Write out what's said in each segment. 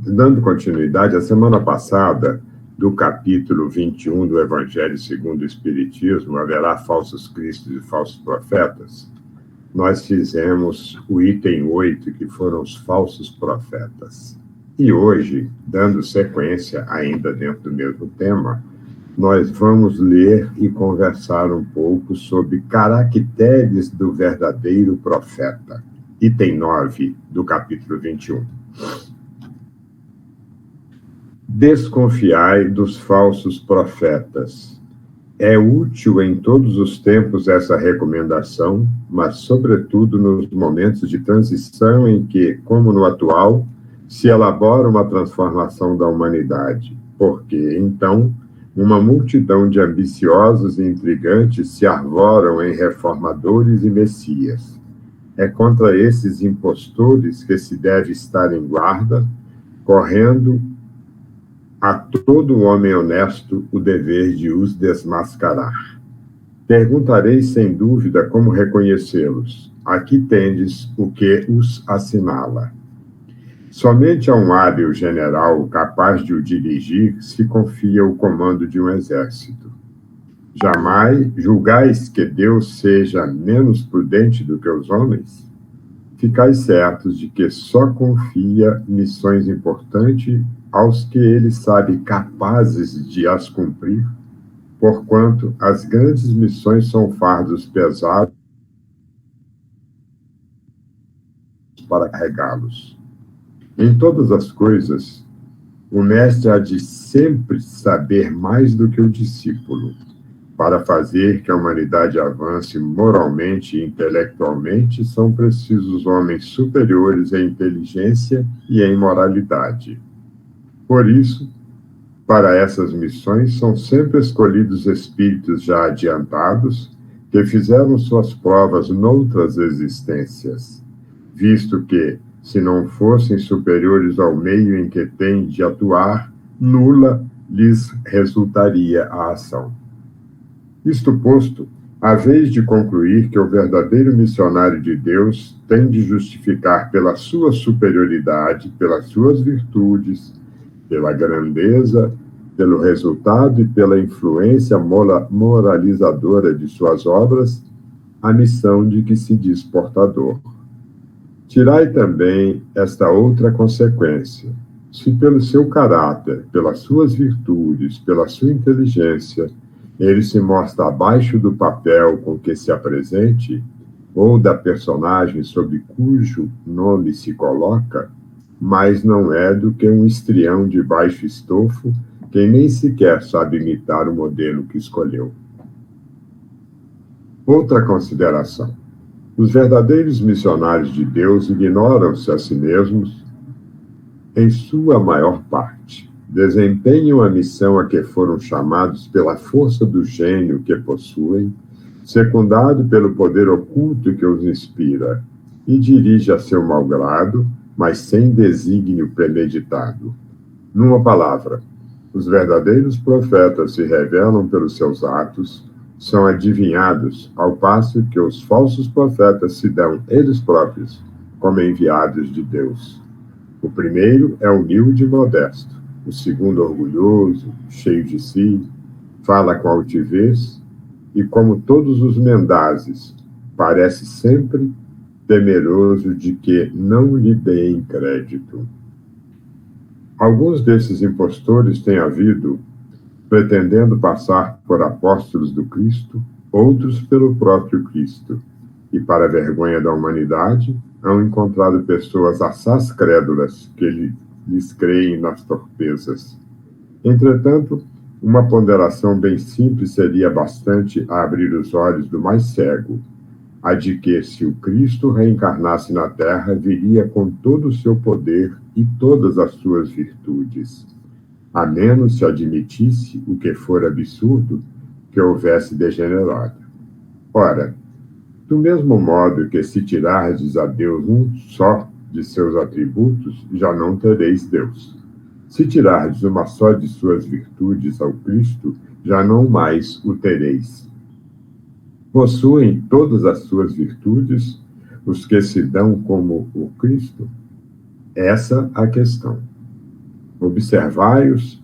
Dando continuidade, a semana passada, do capítulo 21 do Evangelho segundo o Espiritismo, haverá falsos cristos e falsos profetas, nós fizemos o item 8, que foram os falsos profetas. E hoje, dando sequência, ainda dentro do mesmo tema, nós vamos ler e conversar um pouco sobre caracteres do verdadeiro profeta. Item 9 do capítulo 21. Desconfiai dos falsos profetas. É útil em todos os tempos essa recomendação, mas sobretudo nos momentos de transição em que, como no atual, se elabora uma transformação da humanidade, porque, então, uma multidão de ambiciosos e intrigantes se arvoram em reformadores e messias. É contra esses impostores que se deve estar em guarda, correndo a todo homem honesto o dever de os desmascarar. Perguntareis sem dúvida como reconhecê-los. Aqui tendes o que os assinala. Somente a um hábil general capaz de o dirigir se confia o comando de um exército. Jamais julgais que Deus seja menos prudente do que os homens? Ficais certos de que só confia missões importantes aos que ele sabe capazes de as cumprir, porquanto as grandes missões são fardos pesados para carregá-los. Em todas as coisas, o mestre há de sempre saber mais do que o discípulo, para fazer que a humanidade avance moralmente e intelectualmente, são precisos homens superiores em inteligência e em moralidade. Por isso, para essas missões, são sempre escolhidos espíritos já adiantados, que fizeram suas provas noutras existências, visto que, se não fossem superiores ao meio em que têm de atuar, nula lhes resultaria a ação. Isto posto, haveis de concluir que o verdadeiro missionário de Deus tem de justificar pela sua superioridade, pelas suas virtudes, pela grandeza, pelo resultado e pela influência moralizadora de suas obras, a missão de que se diz portador. Tirai também esta outra consequência. Se pelo seu caráter, pelas suas virtudes, pela sua inteligência, ele se mostra abaixo do papel com que se apresente, ou da personagem sob cujo nome se coloca, mais não é do que um estrião de baixo estofo, que nem sequer sabe imitar o modelo que escolheu. Outra consideração. Os verdadeiros missionários de Deus ignoram-se a si mesmos em sua maior parte. Desempenham a missão a que foram chamados pela força do gênio que possuem, secundado pelo poder oculto que os inspira, e dirige a seu malgrado, mas sem desígnio premeditado. Numa palavra, os verdadeiros profetas se revelam pelos seus atos, são adivinhados, ao passo que os falsos profetas se dão eles próprios como enviados de Deus. O primeiro é humilde e modesto, o segundo orgulhoso, cheio de si, fala com altivez e, como todos os mendazes, parece sempre temeroso de que não lhe deem crédito. Alguns desses impostores têm havido pretendendo passar por apóstolos do Cristo, outros pelo próprio Cristo, e, para a vergonha da humanidade, hão encontrado pessoas assaz crédulas que lhes creem nas torpezas. Entretanto, uma ponderação bem simples seria bastante a abrir os olhos do mais cego, a de que, se o Cristo reencarnasse na Terra, viria com todo o seu poder e todas as suas virtudes, a menos se admitisse, o que for absurdo, que houvesse degenerado. Ora, do mesmo modo que se tirardes a Deus um só de seus atributos, já não tereis Deus. Se tirardes uma só de suas virtudes ao Cristo, já não mais o tereis. Possuem todas as suas virtudes os que se dão como o Cristo? Essa a questão. Observai-os,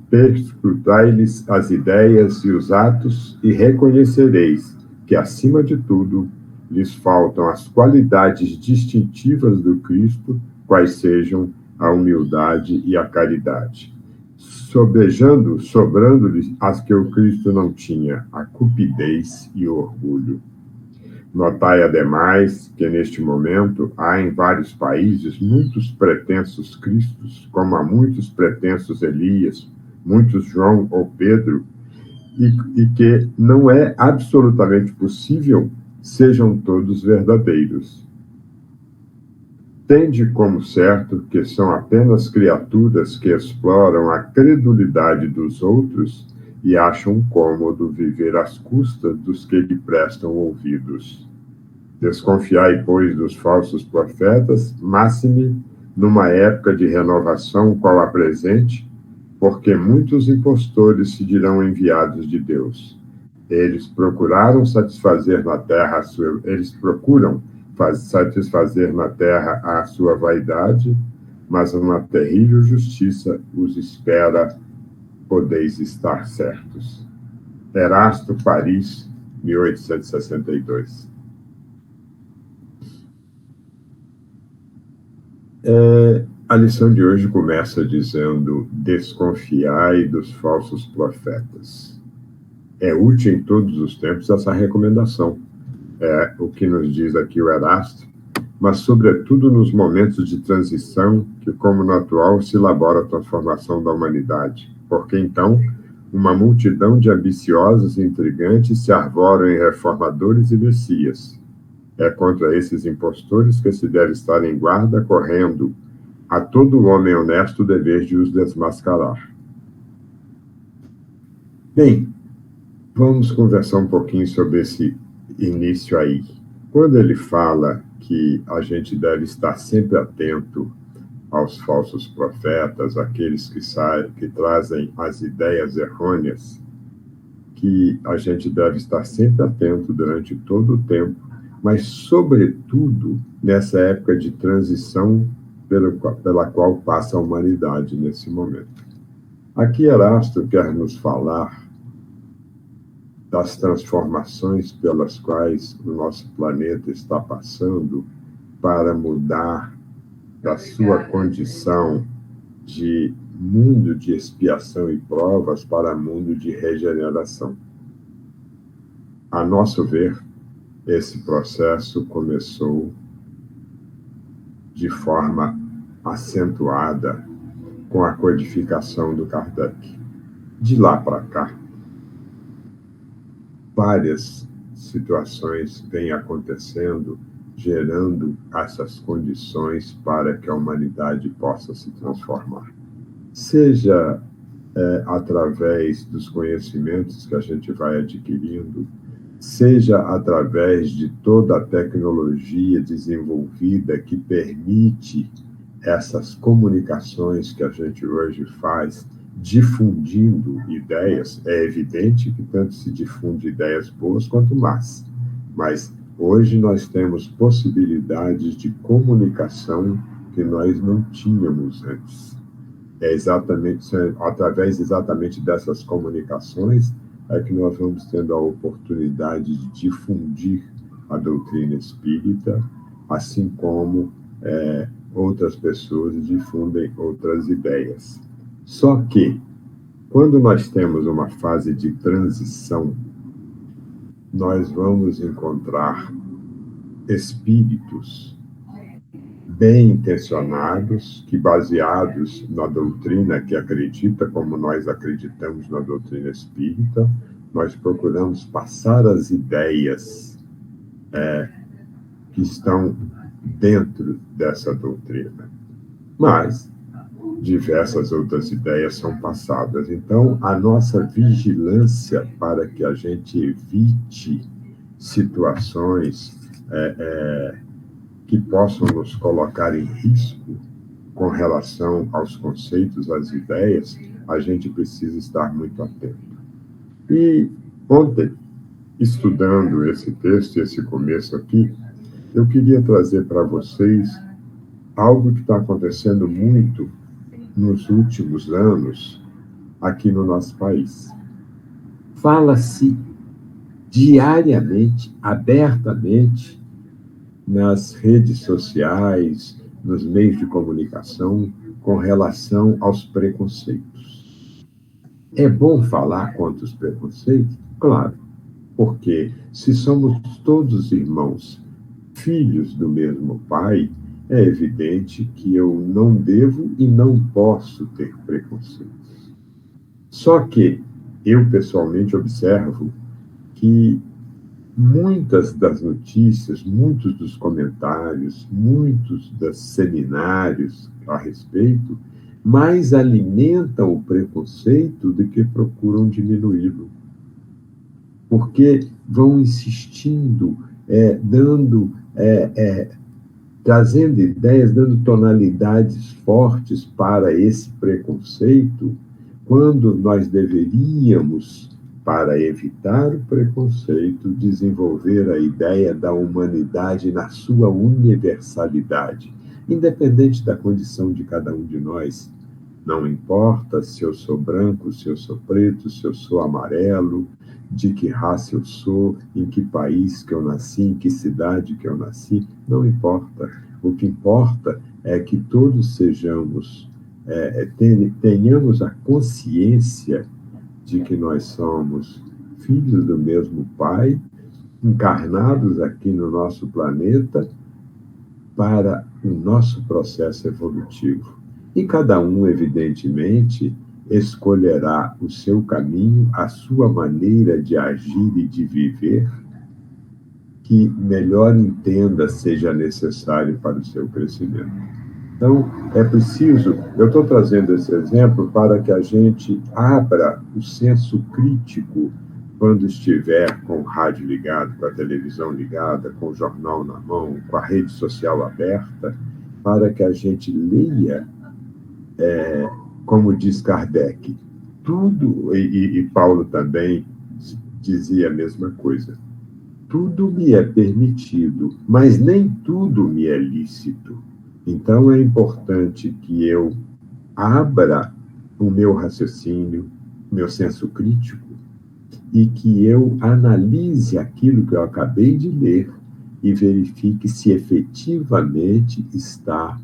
perscrutai-lhes as ideias e os atos, e reconhecereis que, acima de tudo, lhes faltam as qualidades distintivas do Cristo, quais sejam a humildade e a caridade. Sobrando-lhes as que o Cristo não tinha, a cupidez e o orgulho. Notai, ademais, que neste momento há em vários países muitos pretensos Cristos, como há muitos pretensos Elias, muitos João ou Pedro, e que não é absolutamente possível sejam todos verdadeiros. Tende como certo que são apenas criaturas que exploram a credulidade dos outros e acham cômodo viver às custas dos que lhe prestam ouvidos. Desconfiai, pois, dos falsos profetas, máxime numa época de renovação qual a presente, porque muitos impostores se dirão enviados de Deus. Eles procuram satisfazer na terra a sua vaidade, mas uma terrível justiça os espera, podeis estar certos. Erasto, Paris, 1862. A lição de hoje começa dizendo: desconfiai dos falsos profetas. É útil em todos os tempos essa recomendação. É o que nos diz aqui o Erasto, mas sobretudo nos momentos de transição que, como no atual, se elabora a transformação da humanidade. Porque então, uma multidão de ambiciosos e intrigantes se arvoram em reformadores e messias. É contra esses impostores que se deve estar em guarda, correndo a todo homem honesto o dever de os desmascarar. Bem, vamos conversar um pouquinho sobre esse início aí. Quando ele fala que a gente deve estar sempre atento aos falsos profetas, aqueles que trazem as ideias errôneas, que a gente deve estar sempre atento durante todo o tempo, mas, sobretudo, nessa época de transição pela qual passa a humanidade nesse momento. Aqui Erasto quer nos falar das transformações pelas quais o nosso planeta está passando para mudar da sua condição de mundo de expiação e provas para mundo de regeneração. A nosso ver, esse processo começou de forma acentuada com a codificação do Kardec. De lá para cá, várias situações vêm acontecendo, gerando essas condições para que a humanidade possa se transformar. Seja através dos conhecimentos que a gente vai adquirindo, seja através de toda a tecnologia desenvolvida que permite essas comunicações que a gente hoje faz, difundindo ideias. É evidente que tanto se difunde ideias boas quanto más, mas hoje nós temos possibilidades de comunicação que nós não tínhamos antes. Através exatamente dessas comunicações é que nós vamos tendo a oportunidade de difundir a doutrina espírita, assim como outras pessoas difundem outras ideias. Só que, quando nós temos uma fase de transição, nós vamos encontrar espíritos bem intencionados, que, baseados na doutrina que acredita, como nós acreditamos na doutrina espírita, nós procuramos passar as ideias que estão dentro dessa doutrina. Mas diversas outras ideias são passadas. Então, a nossa vigilância para que a gente evite situações que possam nos colocar em risco com relação aos conceitos, às ideias, a gente precisa estar muito atento. E ontem, estudando esse texto, esse começo aqui, eu queria trazer para vocês algo que está acontecendo muito nos últimos anos aqui no nosso país. Fala-se diariamente, abertamente, nas redes sociais, nos meios de comunicação, com relação aos preconceitos. É bom falar contra os preconceitos? Claro, porque se somos todos irmãos, filhos do mesmo pai, é evidente que eu não devo e não posso ter preconceitos. Só que eu, pessoalmente, observo que muitas das notícias, muitos dos comentários, muitos dos seminários a respeito, mais alimentam o preconceito do que procuram diminuí-lo. Porque vão insistindo, trazendo ideias, dando tonalidades fortes para esse preconceito, quando nós deveríamos, para evitar o preconceito, desenvolver a ideia da humanidade na sua universalidade, independente da condição de cada um de nós. Não importa se eu sou branco, se eu sou preto, se eu sou amarelo, de que raça eu sou, em que país que eu nasci, em que cidade que eu nasci, não importa. O que importa é que todos sejamos, tenhamos a consciência de que nós somos filhos do mesmo Pai, encarnados aqui no nosso planeta para o nosso processo evolutivo. E cada um, evidentemente, escolherá o seu caminho, a sua maneira de agir e de viver, que melhor entenda seja necessário para o seu crescimento. Então, é preciso, eu estou trazendo esse exemplo para que a gente abra o senso crítico quando estiver com o rádio ligado, com a televisão ligada, com o jornal na mão, com a rede social aberta, para que a gente leia, como diz Kardec, tudo, e Paulo também dizia a mesma coisa, tudo me é permitido, mas nem tudo me é lícito. Então, é importante que eu abra o meu raciocínio, meu senso crítico, e que eu analise aquilo que eu acabei de ler e verifique se efetivamente está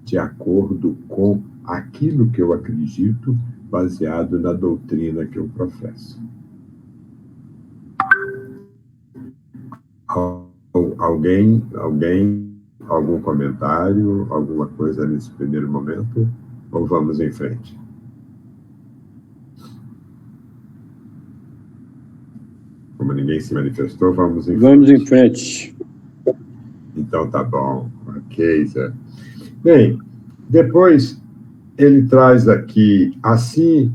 de acordo com aquilo que eu acredito, baseado na doutrina que eu professo. Alguém, algum comentário, alguma coisa nesse primeiro momento? Ou vamos em frente? Como ninguém se manifestou, vamos em frente. Vamos em frente. Então tá bom. Ok, Zé. Bem, depois ele traz aqui, assim,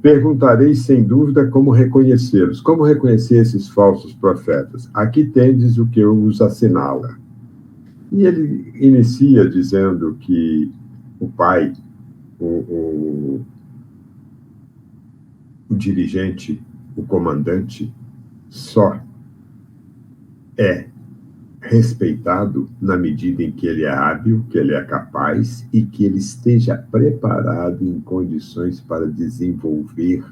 perguntarei sem dúvida como reconhecê-los. Como reconhecer esses falsos profetas? Aqui tendes o que os assinala. E ele inicia dizendo que o pai, o dirigente, o comandante, só é respeitado na medida em que ele é hábil, que ele é capaz e que ele esteja preparado em condições para desenvolver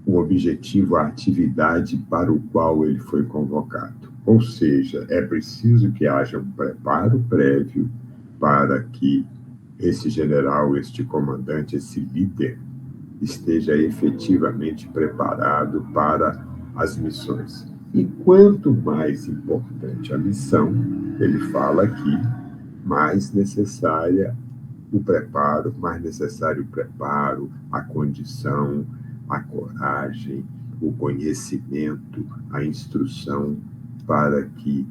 o objetivo, a atividade para o qual ele foi convocado. Ou seja, é preciso que haja um preparo prévio para que esse general, este comandante, esse líder, esteja efetivamente preparado para as missões. E quanto mais importante a missão, ele fala aqui, mais necessário o preparo, a condição, a coragem, o conhecimento, a instrução para que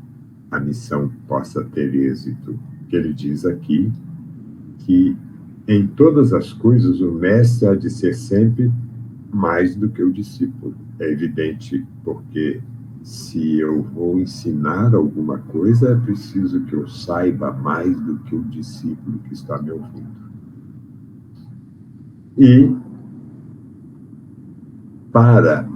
a missão possa ter êxito. Que ele diz aqui que em todas as coisas o mestre há de ser sempre mais do que o discípulo. É evidente, porque se eu vou ensinar alguma coisa, é preciso que eu saiba mais do que o discípulo que está me ouvindo. E para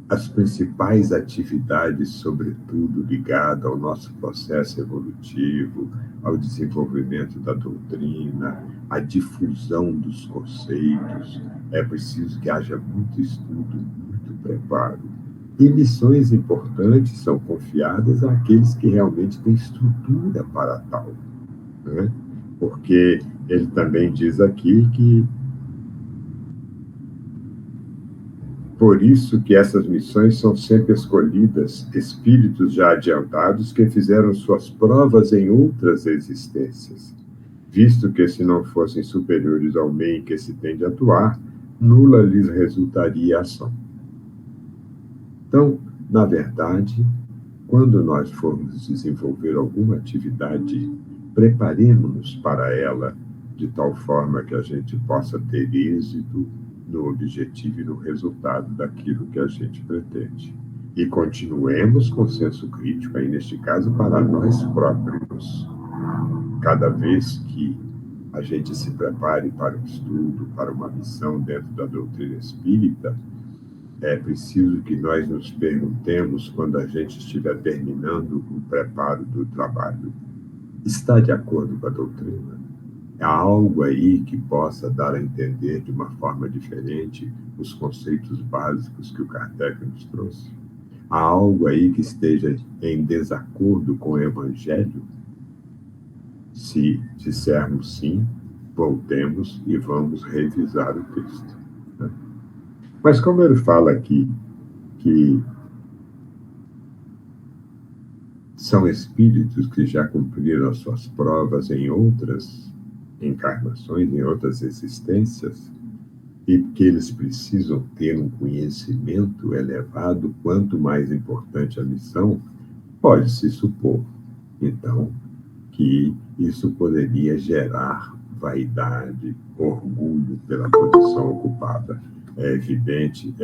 as principais atividades, sobretudo ligadas ao nosso processo evolutivo, ao desenvolvimento da doutrina, à difusão dos conceitos. É preciso que haja muito estudo, muito preparo. E missões importantes são confiadas àqueles que realmente têm estrutura para tal, né? Porque ele também diz aqui que por isso que essas missões são sempre escolhidas espíritos já adiantados que fizeram suas provas em outras existências, visto que se não fossem superiores ao meio em que se tem de atuar, nula lhes resultaria a ação. Então, na verdade, quando nós formos desenvolver alguma atividade, preparemos-nos para ela de tal forma que a gente possa ter êxito no objetivo e no resultado daquilo que a gente pretende. E continuemos com senso crítico, aí neste caso, para nós próprios. Cada vez que a gente se prepare para um estudo, para uma missão dentro da doutrina espírita, é preciso que nós nos perguntemos, quando a gente estiver terminando o preparo do trabalho, está de acordo com a doutrina? Há algo aí que possa dar a entender de uma forma diferente os conceitos básicos que o Kardec nos trouxe? Há algo aí que esteja em desacordo com o Evangelho? Se dissermos sim, voltemos e vamos revisar o texto, né? Mas como ele fala aqui que são espíritos que já cumpriram as suas provas em outras encarnações, em outras existências, e que eles precisam ter um conhecimento elevado, quanto mais importante a missão, pode-se supor, então, que isso poderia gerar vaidade, orgulho pela posição ocupada. É evidente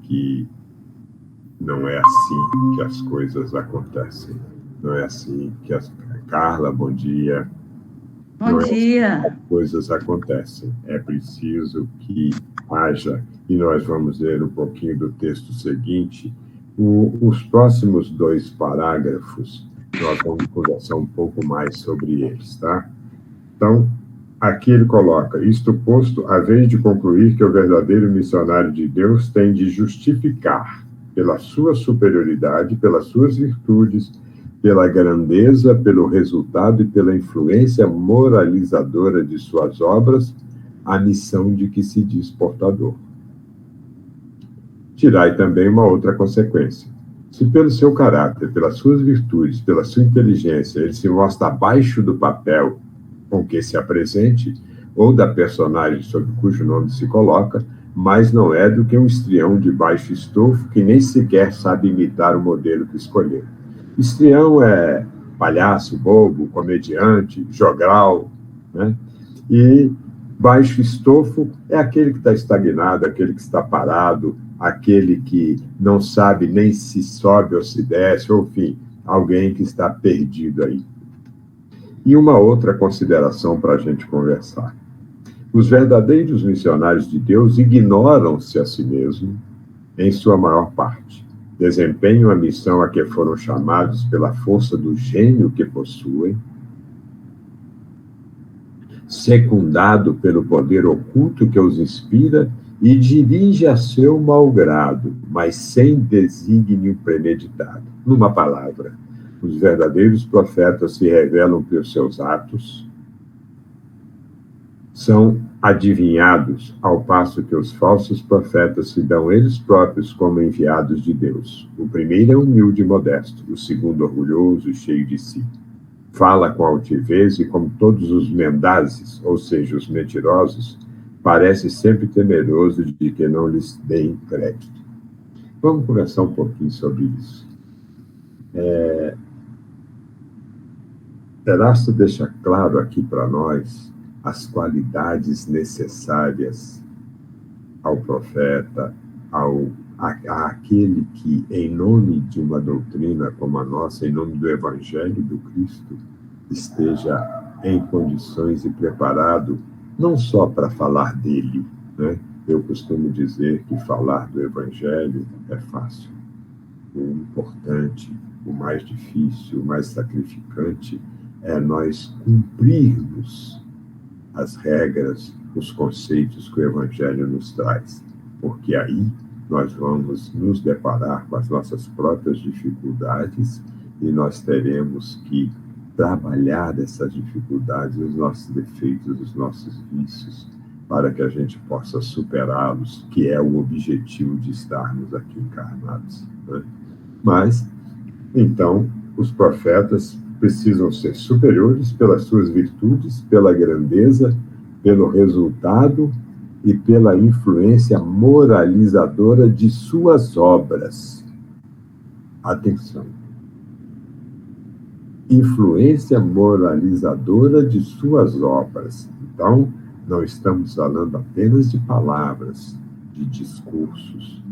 que não é assim que as coisas acontecem. Não é assim que as... Carla, bom dia. Bom dia. Assim que as coisas acontecem. É preciso que haja, e nós vamos ler um pouquinho do texto seguinte, os próximos 2 parágrafos, nós vamos conversar um pouco mais sobre eles, tá? Então, aqui ele coloca: isto posto, a vez de concluir que o verdadeiro missionário de Deus tem de justificar, pela sua superioridade, pelas suas virtudes, pela grandeza, pelo resultado e pela influência moralizadora de suas obras, a missão de que se diz portador. Tirai também uma outra consequência. Se pelo seu caráter, pelas suas virtudes, pela sua inteligência, ele se mostra abaixo do papel com que se apresente, ou da personagem sob cujo nome se coloca, mas não é do que um estrião de baixo estofo que nem sequer sabe imitar o modelo que escolheu. Estrião é palhaço, bobo, comediante, jogral, né? E baixo estofo é aquele que está estagnado, aquele que está parado, aquele que não sabe nem se sobe ou se desce, ou enfim, alguém que está perdido aí. E uma outra consideração para a gente conversar. Os verdadeiros missionários de Deus ignoram-se a si mesmos, em sua maior parte. Desempenham a missão a que foram chamados pela força do gênio que possuem, secundado pelo poder oculto que os inspira e dirige a seu malgrado, mas sem desígnio premeditado. Numa palavra, os verdadeiros profetas se revelam pelos seus atos, são adivinhados, ao passo que os falsos profetas se dão eles próprios como enviados de Deus. O primeiro é humilde e modesto, o segundo orgulhoso e cheio de si. Fala com altivez e, como todos os mendazes, ou seja, os mentirosos, parece sempre temeroso de que não lhes deem crédito. Vamos conversar um pouquinho sobre isso. Erasto deixa claro aqui para nós as qualidades necessárias ao profeta, àquele que, em nome de uma doutrina como a nossa, em nome do Evangelho do Cristo, esteja em condições e preparado não só para falar dele, né, Eu costumo dizer que falar do Evangelho é fácil. O importante, o mais difícil, o mais sacrificante é nós cumprirmos as regras, os conceitos que o Evangelho nos traz, porque aí nós vamos nos deparar com as nossas próprias dificuldades e nós teremos que trabalhar essas dificuldades, os nossos defeitos, os nossos vícios, para que a gente possa superá-los, que é o objetivo de estarmos aqui encarnados, né? Mas, então, os profetas precisam ser superiores pelas suas virtudes, pela grandeza, pelo resultado e pela influência moralizadora de suas obras. Atenção. Influência moralizadora de suas obras. Então, não estamos falando apenas de palavras, de discursos,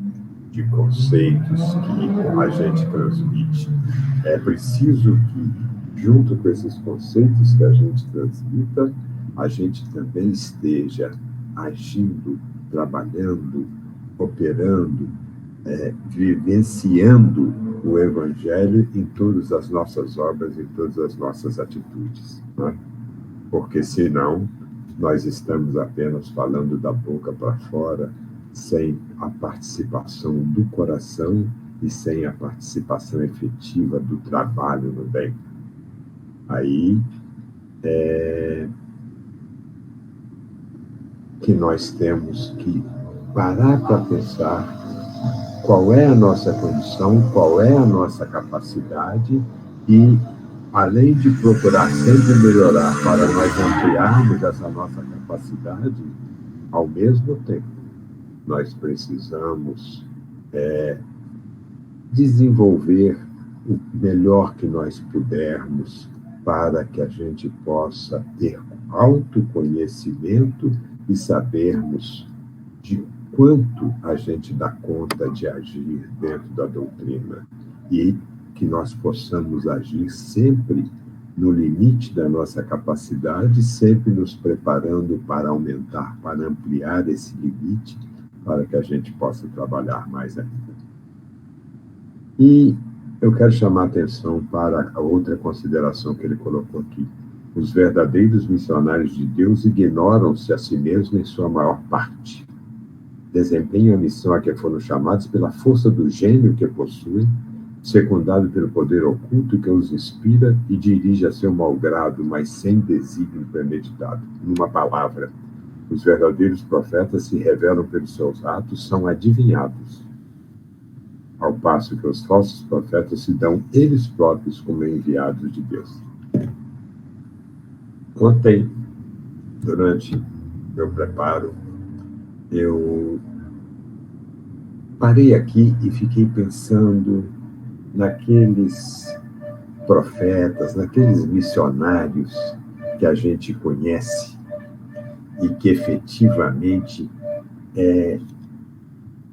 de conceitos que a gente transmite. É preciso que, junto com esses conceitos que a gente transmita, a gente também esteja agindo, trabalhando, operando, vivenciando o Evangelho em todas as nossas obras, em todas as nossas atitudes, né? Porque, senão, nós estamos apenas falando da boca para fora, sem a participação do coração e sem a participação efetiva do trabalho no bem. Aí que nós temos que parar para pensar qual é a nossa condição, qual é a nossa capacidade e, além de procurar sempre melhorar para nós ampliarmos essa nossa capacidade, ao mesmo tempo, nós precisamos desenvolver o melhor que nós pudermos para que a gente possa ter autoconhecimento e sabermos de quanto a gente dá conta de agir dentro da doutrina e que nós possamos agir sempre no limite da nossa capacidade, sempre nos preparando para aumentar, para ampliar esse limite, para que a gente possa trabalhar mais ainda. E eu quero chamar a atenção para a outra consideração que ele colocou aqui. Os verdadeiros missionários de Deus ignoram-se a si mesmos em sua maior parte. Desempenham a missão a que foram chamados pela força do gênio que possuem, secundado pelo poder oculto que os inspira e dirige a seu malgrado, mas sem desígnio premeditado. Numa palavra, os verdadeiros profetas se revelam pelos seus atos, são adivinhados, ao passo que os falsos profetas se dão eles próprios como enviados de Deus. Ontem, durante meu preparo, eu parei aqui e fiquei pensando naqueles profetas, naqueles missionários que a gente conhece e que efetivamente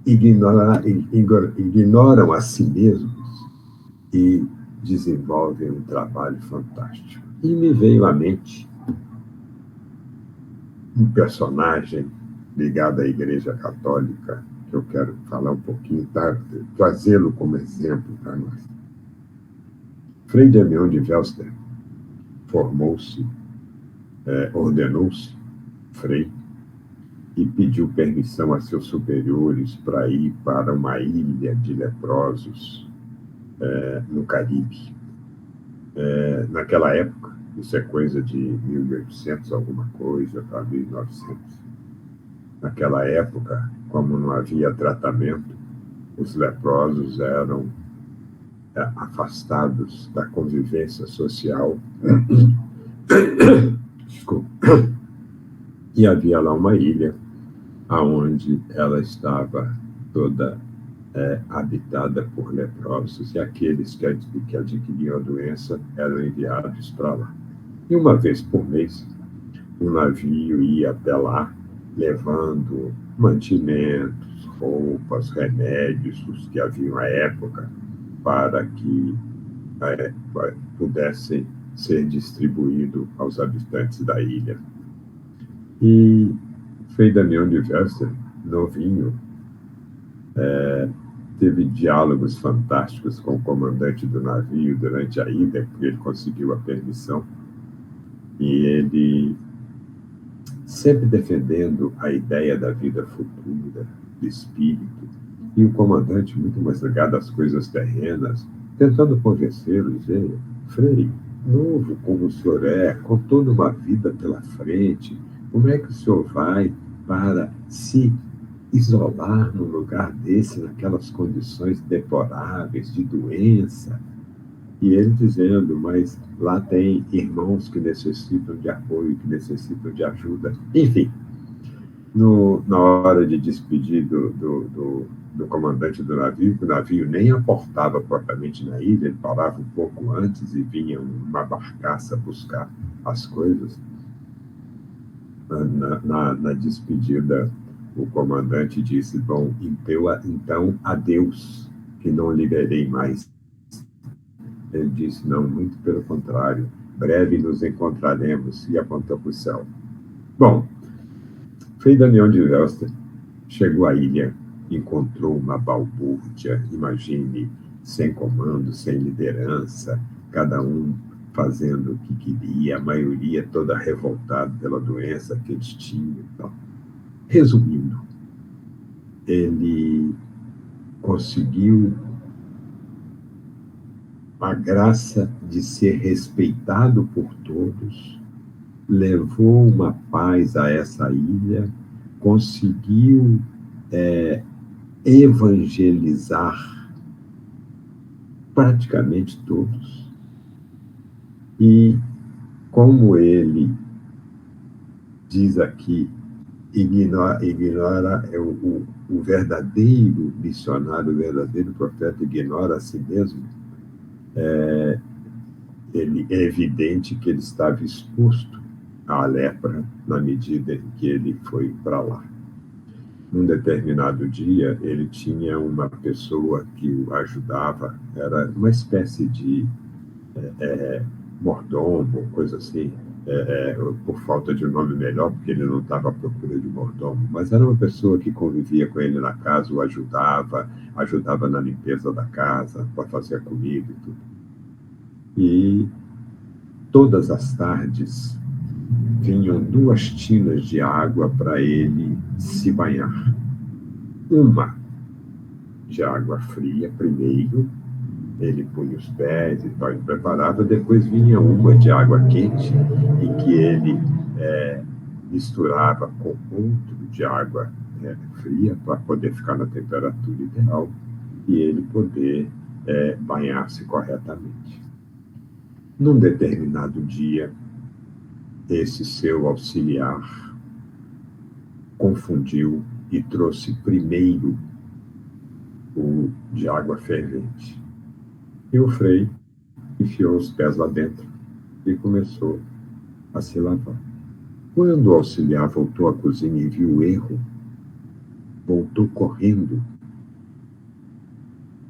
ignoram a si mesmos e desenvolvem um trabalho fantástico. E me veio à mente um personagem ligado à Igreja Católica, que eu quero falar um pouquinho, trazê-lo como exemplo para nós. Frei Damião de Welster formou-se, ordenou-se frei e pediu permissão a seus superiores para ir para uma ilha de leprosos no Caribe. Naquela época, isso é coisa de 1800 alguma coisa para 1900. Naquela época, como não havia tratamento, os leprosos eram afastados da convivência social. Desculpa. E havia lá uma ilha onde ela estava toda habitada por leprosos, e aqueles que adquiriam a doença eram enviados para lá. E uma vez por mês, o navio ia até lá, levando mantimentos, roupas, remédios, os que haviam à época, para que pudessem ser distribuídos aos habitantes da ilha. E Frei Damião de Welster novinho, teve diálogos fantásticos com o comandante do navio durante a ida, porque ele conseguiu a permissão, e ele sempre defendendo a ideia da vida futura, do espírito, e o comandante muito mais ligado às coisas terrenas, tentando convencê-lo, dizer: Frei, novo como o senhor é, com toda uma vida pela frente, como é que o senhor vai para se isolar num lugar desse, naquelas condições deploráveis de doença? E ele dizendo: mas lá tem irmãos que necessitam de apoio, que necessitam de ajuda. Enfim, na hora de despedir do comandante do navio, que o navio nem aportava propriamente na ilha, ele parava um pouco antes e vinha uma barcaça buscar as coisas. Na despedida, o comandante disse: bom, então adeus, que não lhe verei mais. Ele disse: não, muito pelo contrário, breve nos encontraremos, e apontou para o céu. Bom, Frei Damião de Velster chegou à ilha, encontrou uma balbúrdia, imagine, sem comando, sem liderança, cada um fazendo o que queria, a maioria toda revoltada pela doença que eles tinham. Então, resumindo, ele conseguiu a graça de ser respeitado por todos, levou uma paz a essa ilha, conseguiu evangelizar praticamente todos. E, como ele diz aqui, ignora o verdadeiro missionário, o verdadeiro profeta ignora a si mesmo. É evidente que ele estava exposto à lepra na medida em que ele foi para lá. Num determinado dia, ele tinha uma pessoa que o ajudava, era uma espécie de mordomo, coisa assim, por falta de um nome melhor, porque ele não estava à procura de mordomo, mas era uma pessoa que convivia com ele na casa, o ajudava na limpeza da casa, para fazer a comida e tudo. E todas as tardes vinham 2 tinas de água para ele se banhar. Uma de água fria primeiro, ele punha os pés e tal, e preparava, depois vinha uma de água quente, em que ele misturava com outro de água fria, para poder ficar na temperatura ideal, e ele poder banhar-se corretamente. Num determinado dia, esse seu auxiliar confundiu e trouxe primeiro o de água fervente. E o Frei enfiou os pés lá dentro e começou a se lavar. Quando o auxiliar voltou à cozinha e viu o erro, voltou correndo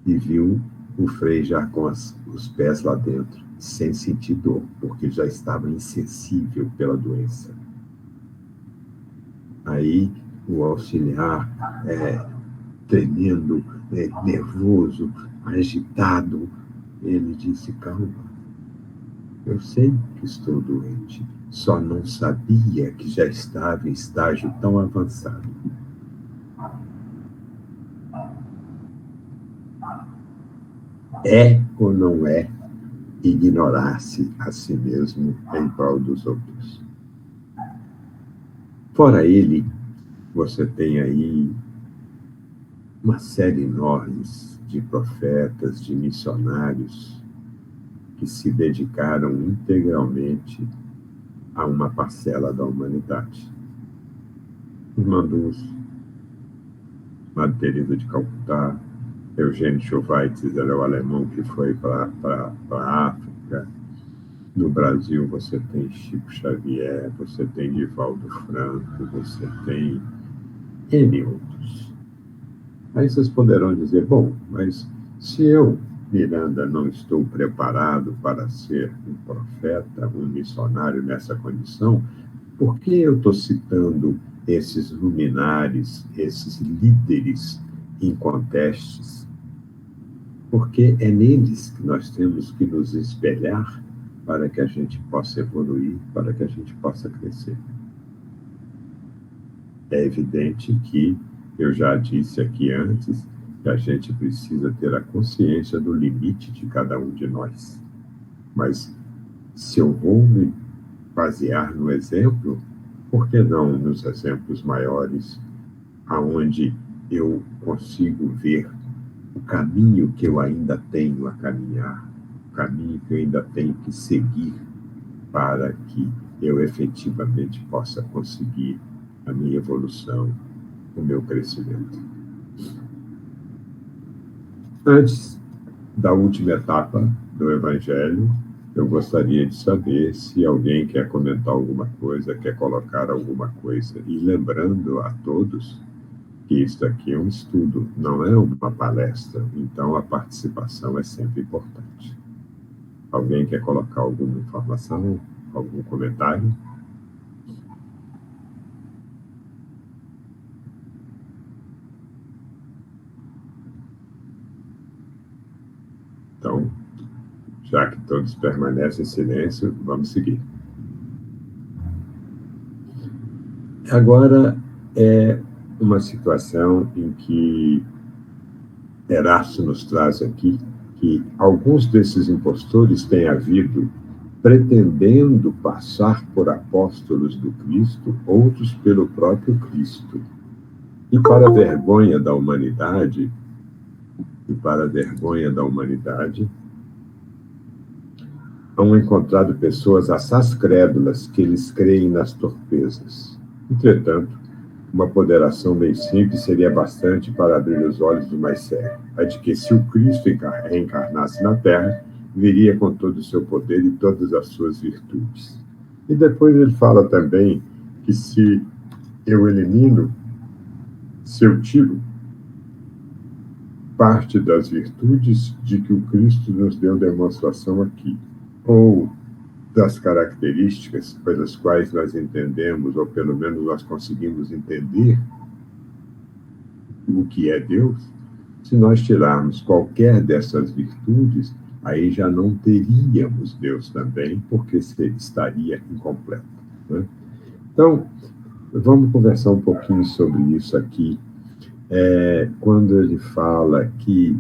e viu o Frei já com os pés lá dentro, sem sentir dor, porque já estava insensível pela doença. Aí o auxiliar, tremendo, nervoso, agitado, ele disse: calma, eu sei que estou doente, só não sabia que já estava em estágio tão avançado. É ou não é ignorar-se a si mesmo em prol dos outros? Fora ele, você tem aí uma série enorme de profetas, de missionários que se dedicaram integralmente a uma parcela da humanidade. Irmã Dulce, Madre Teresa de Calcutá, Eugênio Schweitzer, era o alemão que foi para a África. No Brasil, você tem Chico Xavier, você tem Divaldo Franco, você tem N outros. Aí vocês poderão dizer: bom, mas se eu, Miranda, não estou preparado para ser um profeta, um missionário nessa condição, por que eu estou citando esses luminares, esses líderes incontestes, porque é neles que nós temos que nos espelhar para que a gente possa evoluir, para que a gente possa crescer. É evidente que, eu já disse aqui antes, que a gente precisa ter a consciência do limite de cada um de nós. Mas, se eu vou me basear no exemplo, por que não nos exemplos maiores, aonde eu consigo ver o caminho que eu ainda tenho a caminhar, o caminho que eu ainda tenho que seguir para que eu efetivamente possa conseguir a minha evolução, o meu crescimento. Antes da última etapa do Evangelho, eu gostaria de saber se alguém quer comentar alguma coisa, quer colocar alguma coisa. E lembrando a todos que isso aqui é um estudo, não é uma palestra, então a participação é sempre importante. Alguém quer colocar alguma informação, algum comentário? Então, já que todos permanecem em silêncio, vamos seguir. Agora é uma situação em que Erasto nos traz aqui que alguns desses impostores têm havido pretendendo passar por apóstolos do Cristo, outros pelo próprio Cristo. E para a vergonha da humanidade, hão encontrado pessoas assaz crédulas que eles creem nas torpezas. Entretanto, uma ponderação bem simples seria bastante para abrir os olhos do mais cego, a de que se o Cristo reencarnasse na Terra, viria com todo o seu poder e todas as suas virtudes. E depois ele fala também que se eu tiro parte das virtudes de que o Cristo nos deu demonstração aqui, ou das características pelas quais nós entendemos, ou pelo menos nós conseguimos entender o que é Deus, se nós tirarmos qualquer dessas virtudes, aí já não teríamos Deus também, porque estaria incompleto, né? Então, vamos conversar um pouquinho sobre isso aqui. Quando ele fala que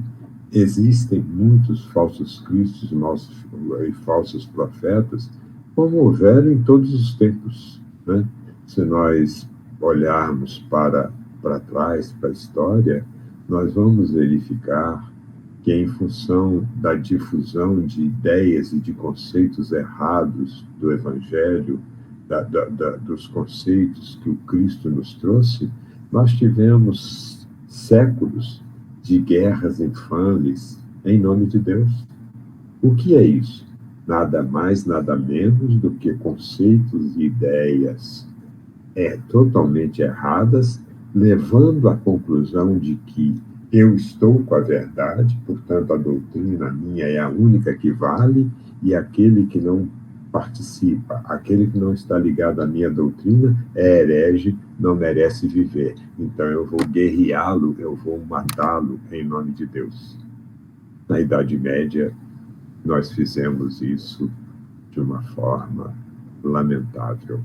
existem muitos falsos cristos e falsos profetas, como houveram em todos os tempos, né? Se nós olharmos para trás, para a história, nós vamos verificar que, em função da difusão de ideias e de conceitos errados do Evangelho, dos conceitos que o Cristo nos trouxe, nós tivemos séculos de guerras infames em nome de Deus. O que é isso? Nada mais, nada menos do que conceitos e ideias totalmente erradas, levando à conclusão de que eu estou com a verdade, portanto a doutrina minha é a única que vale, e aquele que não participa, aquele que não está ligado à minha doutrina é herege, não merece viver. Então eu vou guerreá-lo, eu vou matá-lo em nome de Deus. Na Idade Média, nós fizemos isso de uma forma lamentável.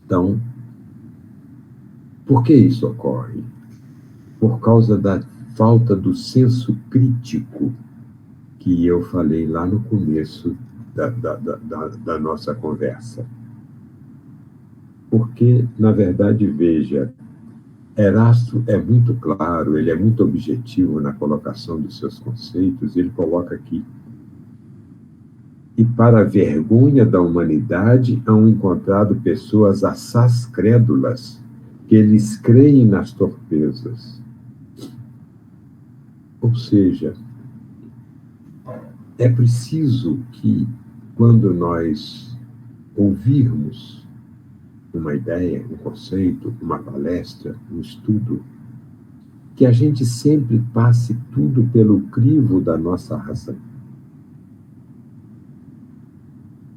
Então, por que isso ocorre? Por causa da falta do senso crítico que eu falei lá no começo da nossa conversa. Porque, na verdade, veja, Erasto é muito claro, ele é muito objetivo na colocação dos seus conceitos, ele coloca aqui: e para a vergonha da humanidade hão encontrado pessoas assaz crédulas, que eles creem nas torpezas. Ou seja, é preciso que, quando nós ouvirmos uma ideia, um conceito, uma palestra, um estudo, que a gente sempre passe tudo pelo crivo da nossa razão.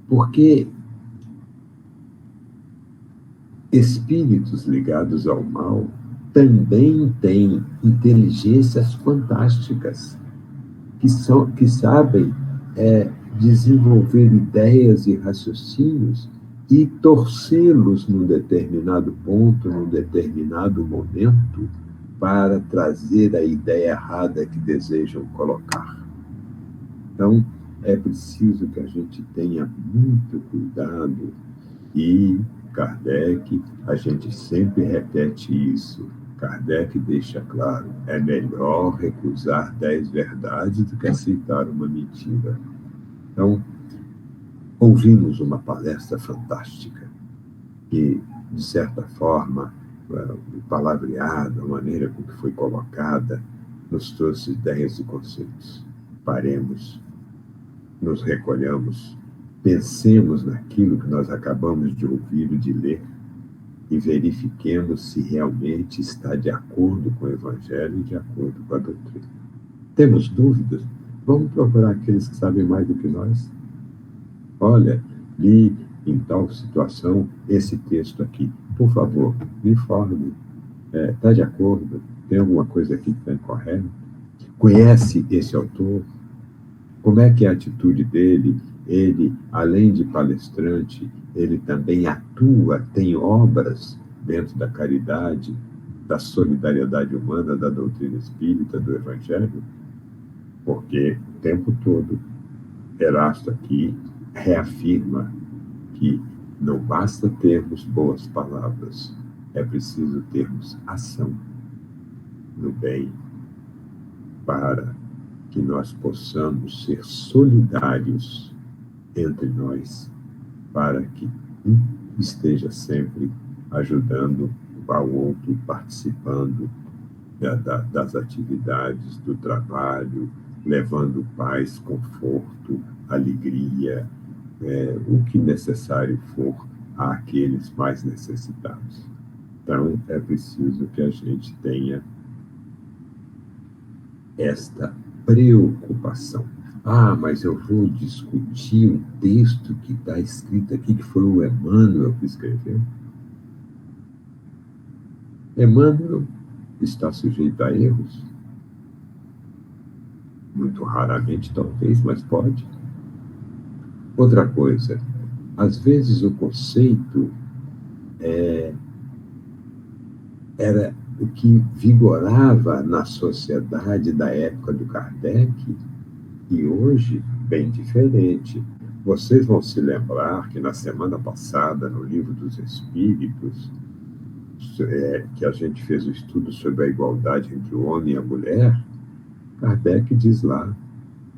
Porque espíritos ligados ao mal também têm inteligências fantásticas, que sabem desenvolver ideias e raciocínios e torcê-los num determinado ponto, num determinado momento, para trazer a ideia errada que desejam colocar. Então, é preciso que a gente tenha muito cuidado e Kardec, a gente sempre repete isso. Kardec deixa claro, é melhor recusar 10 verdades do que aceitar uma mentira. Então, ouvimos uma palestra fantástica que, de certa forma, o palavreado, a maneira com que foi colocada, nos trouxe ideias e conceitos. Paremos, nos recolhamos, pensemos naquilo que nós acabamos de ouvir e de ler e verifiquemos se realmente está de acordo com o Evangelho e de acordo com a doutrina. Temos dúvidas? Vamos procurar aqueles que sabem mais do que nós. Olha, li em tal situação esse texto aqui. Por favor, me informe. Está de acordo? Tem alguma coisa aqui que está incorreta? Conhece esse autor? Como é que é a atitude dele? Ele, além de palestrante, ele também atua, tem obras dentro da caridade, da solidariedade humana, da doutrina espírita, do Evangelho? Porque o tempo todo, Erasto aqui reafirma que não basta termos boas palavras, é preciso termos ação no bem para que nós possamos ser solidários entre nós, para que um esteja sempre ajudando ao outro, participando das atividades, do trabalho, levando paz, conforto, alegria, o que necessário for àqueles mais necessitados. Então, é preciso que a gente tenha esta preocupação. Mas eu vou discutir um texto que está escrito aqui, que foi o Emmanuel que escreveu. Emmanuel está sujeito a erros? Muito raramente, talvez, mas pode. Outra coisa, às vezes o conceito era o que vigorava na sociedade da época do Kardec, e hoje, bem diferente. Vocês vão se lembrar que na semana passada, no Livro dos Espíritos, que a gente fez o estudo sobre a igualdade entre o homem e a mulher, Kardec diz lá,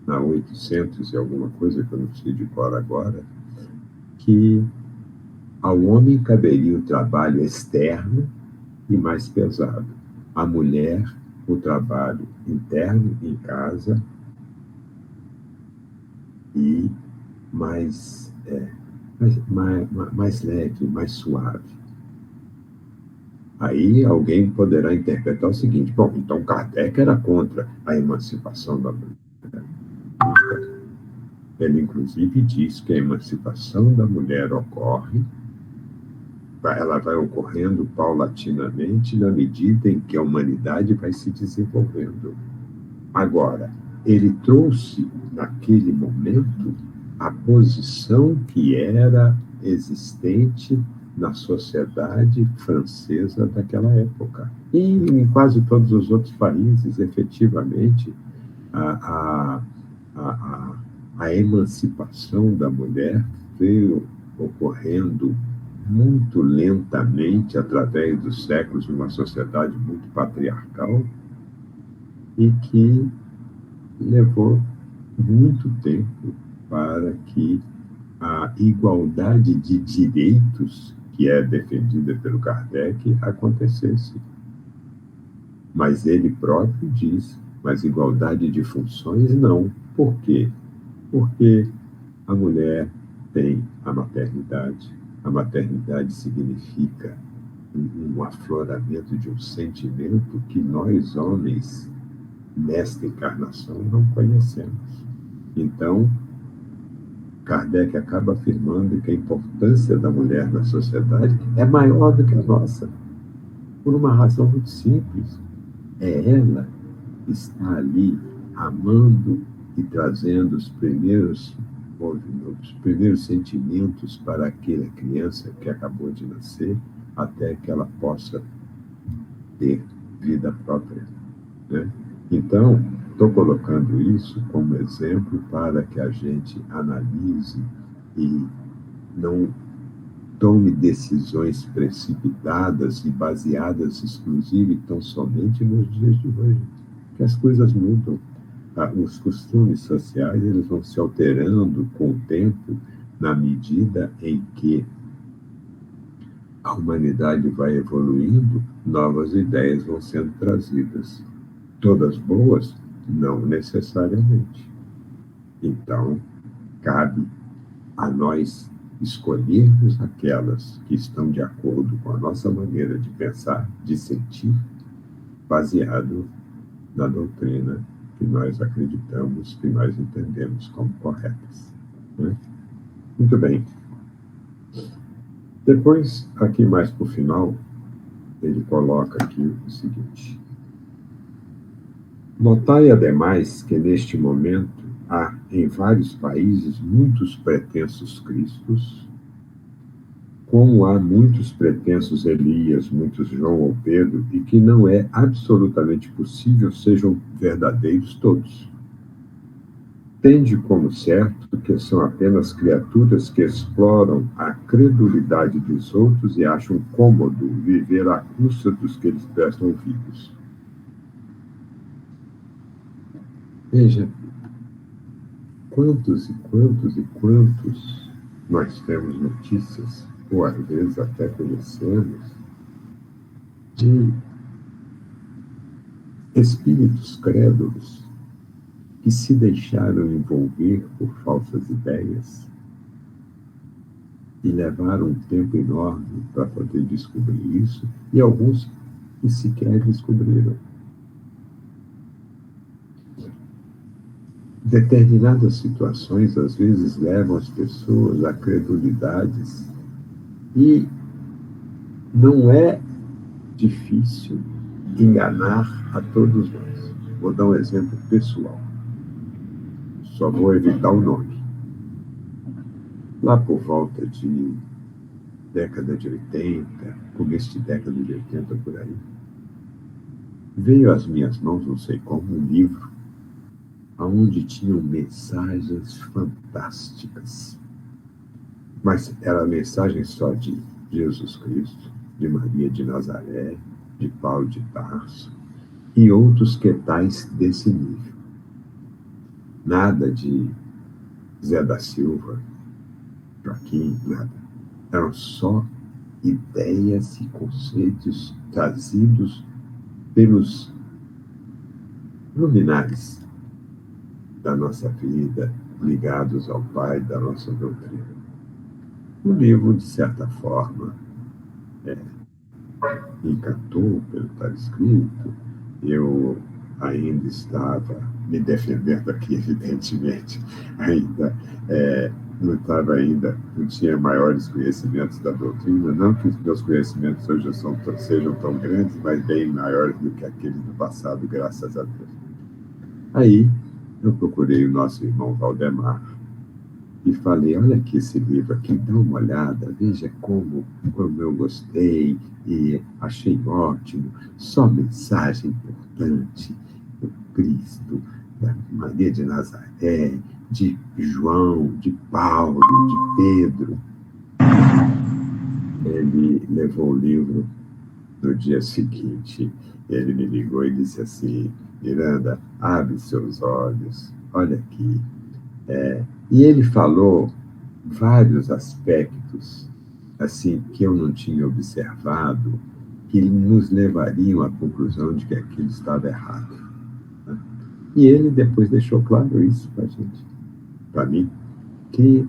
na 800 e alguma coisa, que eu não sei de cor agora, que ao homem caberia o trabalho externo e mais pesado. À mulher, o trabalho interno em casa e mais leve, mais suave. Aí alguém poderá interpretar o seguinte: bom, então Kardec era contra a emancipação da mulher. Ele, inclusive, diz que a emancipação da mulher ela vai ocorrendo paulatinamente na medida em que a humanidade vai se desenvolvendo. Agora, ele trouxe, naquele momento, a posição que era existente na sociedade francesa daquela época. E em quase todos os outros países, efetivamente, a emancipação da mulher veio ocorrendo muito lentamente, através dos séculos, numa sociedade muito patriarcal, e que levou muito tempo para que a igualdade de direitos, que é defendida pelo Kardec, acontecesse. Mas ele próprio diz, mas igualdade de funções não. Por quê? Porque a mulher tem a maternidade. A maternidade significa um afloramento de um sentimento que nós, homens, nesta encarnação, não conhecemos. Então, Kardec acaba afirmando que a importância da mulher na sociedade é maior do que a nossa, por uma razão muito simples. É ela que está ali amando e trazendo os primeiros sentimentos para aquela criança que acabou de nascer, até que ela possa ter vida própria, né? Então, estou colocando isso como exemplo para que a gente analise e não tome decisões precipitadas e baseadas exclusiva e tão somente nos dias de hoje, que as coisas mudam. Os costumes sociais eles vão se alterando com o tempo, na medida em que a humanidade vai evoluindo, novas ideias vão sendo trazidas. Todas boas? Não necessariamente. Então, cabe a nós escolhermos aquelas que estão de acordo com a nossa maneira de pensar, de sentir, baseado na doutrina que nós acreditamos, que nós entendemos como corretas, né? Muito bem. Depois, aqui mais para o final, ele coloca aqui o seguinte: notai, ademais, que neste momento há, em vários países, muitos pretensos cristos, como há muitos pretensos Elias, muitos João ou Pedro, e que não é absolutamente possível sejam verdadeiros todos. Tende como certo que são apenas criaturas que exploram a credulidade dos outros e acham cômodo viver à custa dos que eles prestam ouvidos. Veja, quantos e quantos e quantos nós temos notícias, ou às vezes até conhecemos, de espíritos crédulos que se deixaram envolver por falsas ideias e levaram um tempo enorme para poder descobrir isso, e alguns que sequer descobriram. Determinadas situações, às vezes, levam as pessoas a credulidades, e não é difícil enganar a todos nós. Vou dar um exemplo pessoal. Só vou evitar o nome. Lá por volta de década de 80, começo de década de 80, por aí, veio às minhas mãos, não sei como, um livro onde tinham mensagens fantásticas. Mas era mensagem só de Jesus Cristo, de Maria de Nazaré, de Paulo de Tarso e outros que tais desse nível. Nada de Zé da Silva, Joaquim, nada. Eram só ideias e conceitos trazidos pelos luminares da nossa vida, ligados ao Pai da nossa doutrina. O livro, de certa forma, me encantou pelo que estava escrito. Eu ainda estava me defendendo aqui, evidentemente, ainda não tinha maiores conhecimentos da doutrina, não que os meus conhecimentos hoje sejam tão grandes, mas bem maiores do que aqueles do passado, graças a Deus. Aí, eu procurei o nosso irmão Valdemar e falei: olha aqui esse livro aqui, dá uma olhada, veja como eu gostei e achei ótimo, só mensagem importante do Cristo, da Maria de Nazaré, de João, de Paulo, de Pedro. Ele levou o livro. No dia seguinte, ele me ligou e disse assim: Miranda, abre seus olhos, olha aqui. E ele falou vários aspectos assim que eu não tinha observado, que nos levariam à conclusão de que aquilo estava errado, né? E ele depois deixou claro isso para a gente, para mim, que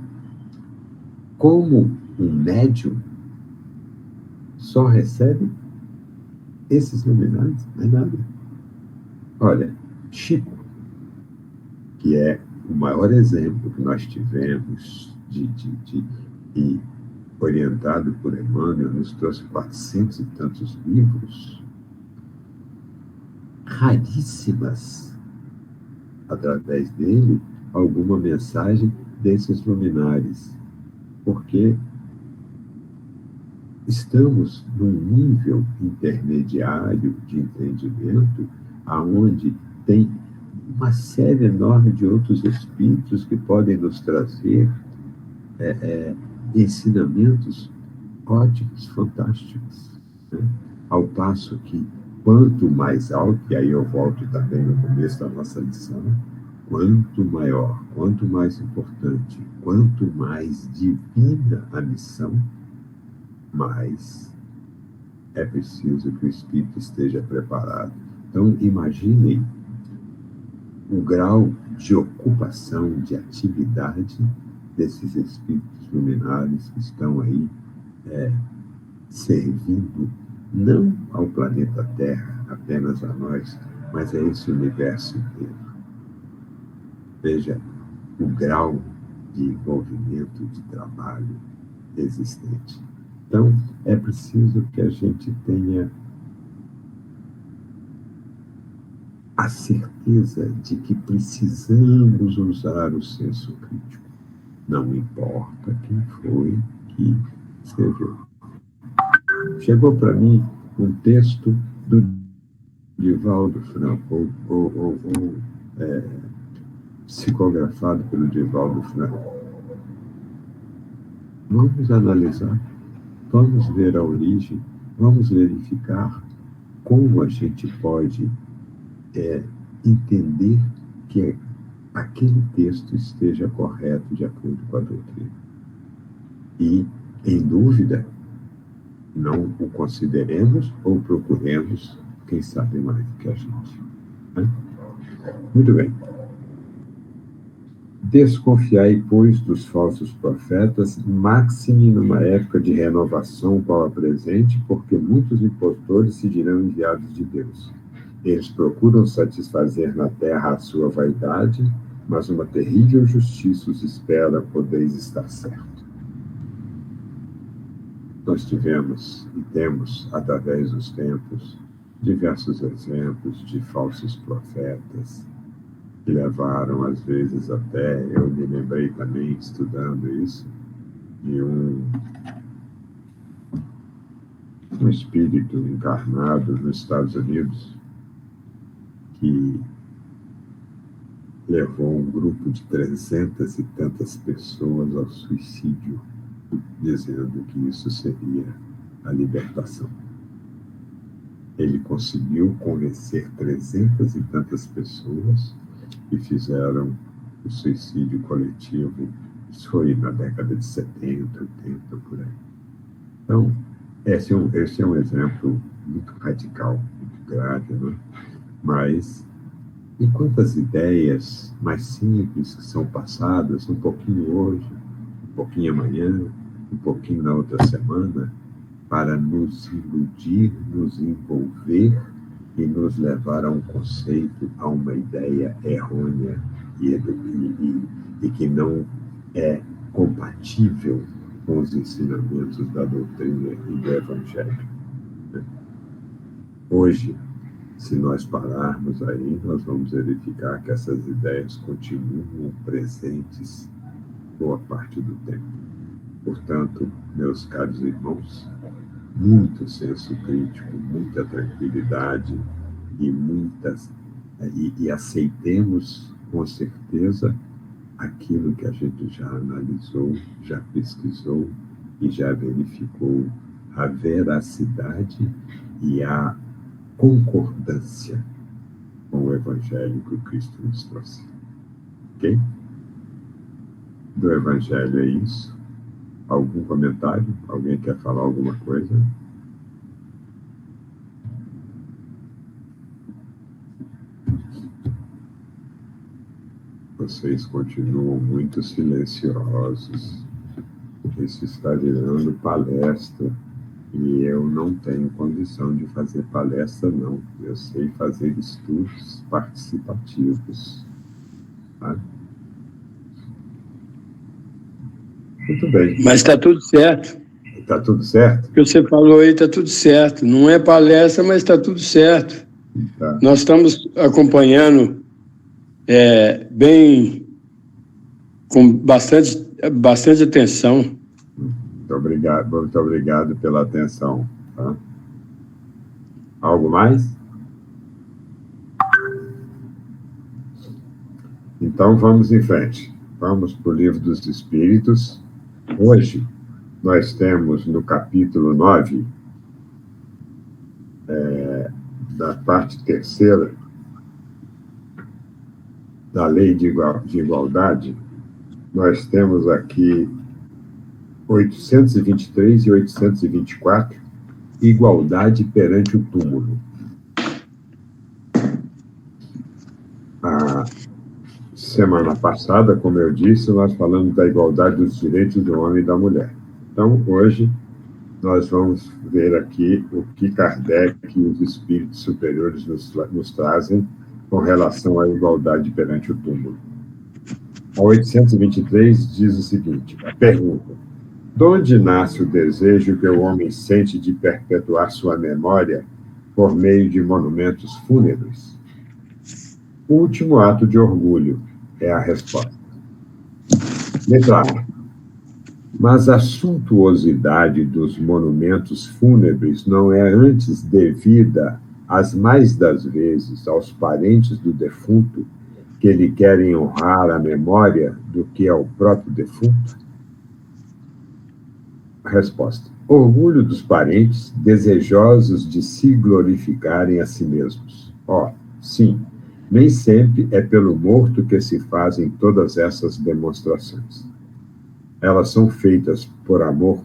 como um médium só recebe esses luminares, não é nada. Olha, Chico, que é o maior exemplo que nós tivemos e orientado por Emmanuel, nos trouxe 400 e tantos livros, raríssimas, através dele, alguma mensagem desses luminares, porque estamos num nível intermediário de entendimento, aonde tem uma série enorme de outros espíritos que podem nos trazer ensinamentos ótimos, fantásticos, né? Ao passo que, quanto mais alto, e aí eu volto também no começo da nossa lição, quanto maior, quanto mais importante, quanto mais divina a missão, mais é preciso que o espírito esteja preparado. Então, imaginem o grau de ocupação, de atividade desses espíritos luminares que estão aí servindo não ao planeta Terra, apenas a nós, mas a esse universo inteiro. Veja o grau de envolvimento, de trabalho existente. Então, é preciso que a gente tenha a certeza de que precisamos usar o senso crítico. Não importa quem foi que escreveu. Chegou para mim um texto do Divaldo Franco, psicografado pelo Divaldo Franco. Vamos analisar, vamos ver a origem, vamos verificar como a gente pode entender que aquele texto esteja correto de acordo com a doutrina. E, em dúvida, não o consideremos ou procuremos quem sabe mais do que a gente. Né? Muito bem. Desconfiai, pois, dos falsos profetas, maxime numa época de renovação qual a presente, porque muitos impostores se dirão enviados de Deus. Eles procuram satisfazer na terra a sua vaidade, mas uma terrível justiça os espera, podeis estar certo. Nós tivemos e temos, através dos tempos, diversos exemplos de falsos profetas que levaram, às vezes, até, eu me lembrei também, estudando isso, de um espírito encarnado nos Estados Unidos que levou um grupo de 300 e tantas pessoas ao suicídio, dizendo que isso seria a libertação. Ele conseguiu convencer 300 e tantas pessoas que fizeram o suicídio coletivo. Isso foi na década de 70, 80, por aí. Então, esse é um exemplo muito radical, muito grave, né? Mas, e quantas ideias mais simples que são passadas, um pouquinho hoje, um pouquinho amanhã, um pouquinho na outra semana, para nos iludir, nos envolver e nos levar a um conceito, a uma ideia errônea e que não é compatível com os ensinamentos da doutrina e do Evangelho. Hoje, se nós pararmos aí, nós vamos verificar que essas ideias continuam presentes boa parte do tempo. Portanto, meus caros irmãos, muito senso crítico, muita tranquilidade e aceitemos com certeza aquilo que a gente já analisou, já pesquisou e já verificou a veracidade e a concordância com o Evangelho que o Cristo nos trouxe. Ok? Do Evangelho é isso. Algum comentário? Alguém quer falar alguma coisa? Vocês continuam muito silenciosos. Isso está virando palestra. E eu não tenho condição de fazer palestra, não. Eu sei fazer estudos participativos. Tá? Muito bem. Mas está tudo certo. Está tudo certo? O que você falou aí está tudo certo. Não é palestra, mas está tudo certo. Tá. Nós estamos acompanhando bem, com bastante atenção. Muito obrigado pela atenção. Tá? Algo mais? Então vamos em frente. Vamos para o Livro dos Espíritos. Hoje nós temos no capítulo 9, da parte terceira da Lei de Igualdade, nós temos aqui 823 e 824, igualdade perante o túmulo. A semana passada, como eu disse, nós falamos da igualdade dos direitos do homem e da mulher. Então, hoje, nós vamos ver aqui o que Kardec e os espíritos superiores nos trazem com relação à igualdade perante o túmulo. A 823 diz o seguinte, a pergunta: de onde nasce o desejo que o homem sente de perpetuar sua memória por meio de monumentos fúnebres? O último ato de orgulho é a resposta. Letra A. Mas a suntuosidade dos monumentos fúnebres não é antes devida, as mais das vezes, aos parentes do defunto que lhe querem honrar a memória do que ao próprio defunto? Resposta. Orgulho dos parentes desejosos de se glorificarem a si mesmos. Sim, nem sempre é pelo morto que se fazem todas essas demonstrações. Elas são feitas por amor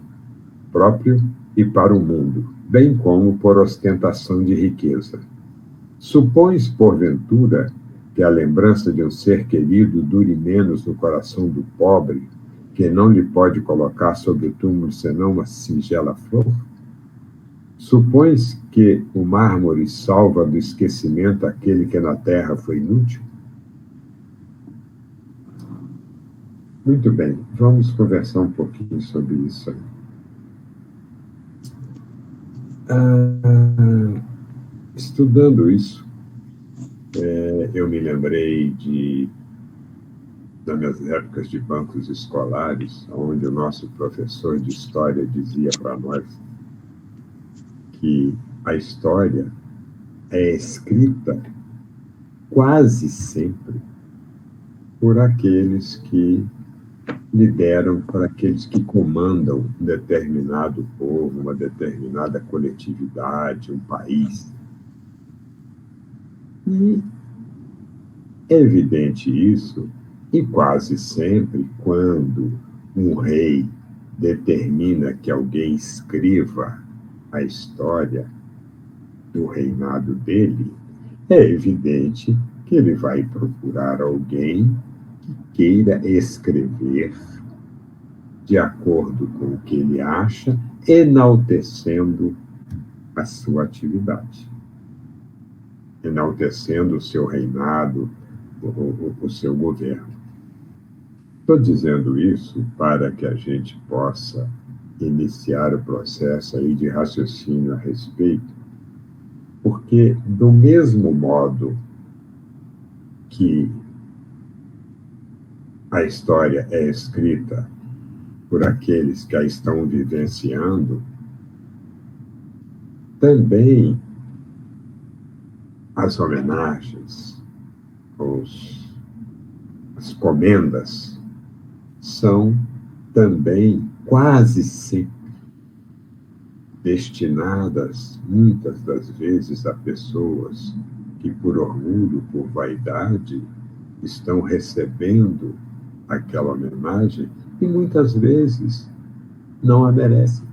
próprio e para o mundo, bem como por ostentação de riqueza. Supões, porventura, que a lembrança de um ser querido dure menos no coração do pobre, que não lhe pode colocar sobre o túmulo senão uma singela flor? Supões que o mármore salva do esquecimento aquele que na terra foi inútil? Muito bem, vamos conversar um pouquinho sobre isso aí. Estudando isso, eu me lembrei das minhas épocas de bancos escolares, onde o nosso professor de história dizia para nós que a história é escrita quase sempre por aqueles que lideram, por aqueles que comandam um determinado povo, uma determinada coletividade, um país. E é evidente isso, e quase sempre, quando um rei determina que alguém escreva a história do reinado dele, é evidente que ele vai procurar alguém que queira escrever de acordo com o que ele acha, enaltecendo a sua atividade, enaltecendo o seu reinado, o seu governo. Estou dizendo isso para que a gente possa iniciar o processo aí de raciocínio a respeito, porque do mesmo modo que a história é escrita por aqueles que a estão vivenciando, também as homenagens, as comendas, são também quase sempre destinadas, muitas das vezes, a pessoas que, por orgulho, por vaidade, estão recebendo aquela homenagem e muitas vezes não a merecem.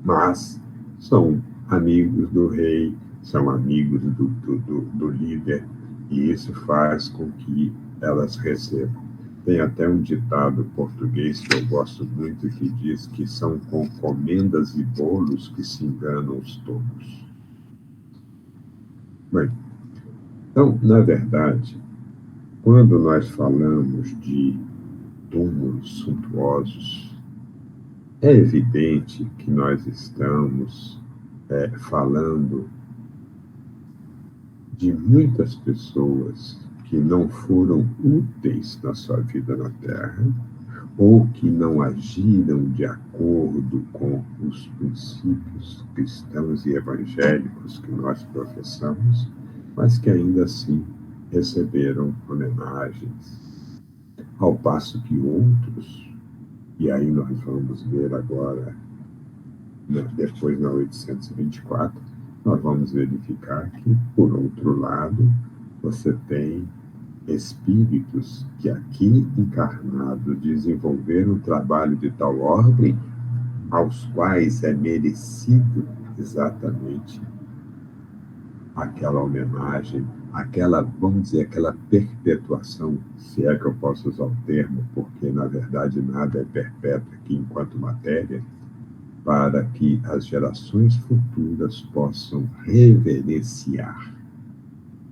Mas são amigos do rei, são amigos do líder, e isso faz com que elas recebam. Tem até um ditado português que eu gosto muito, que diz que são com comendas e bolos que se enganam os tolos. Bem, então, na verdade, quando nós falamos de túmulos suntuosos. É evidente que nós estamos falando de muitas pessoas que não foram úteis na sua vida na Terra, ou que não agiram de acordo com os princípios cristãos e evangélicos que nós professamos, mas que ainda assim receberam homenagens. Ao passo que outros, e aí nós vamos ver agora, depois na 824, nós vamos verificar que, por outro lado, você tem espíritos que aqui encarnados desenvolveram um trabalho de tal ordem aos quais é merecido exatamente aquela homenagem, aquela, vamos dizer, aquela perpetuação, se é que eu posso usar o termo, porque na verdade nada é perpétuo aqui enquanto matéria, para que as gerações futuras possam reverenciar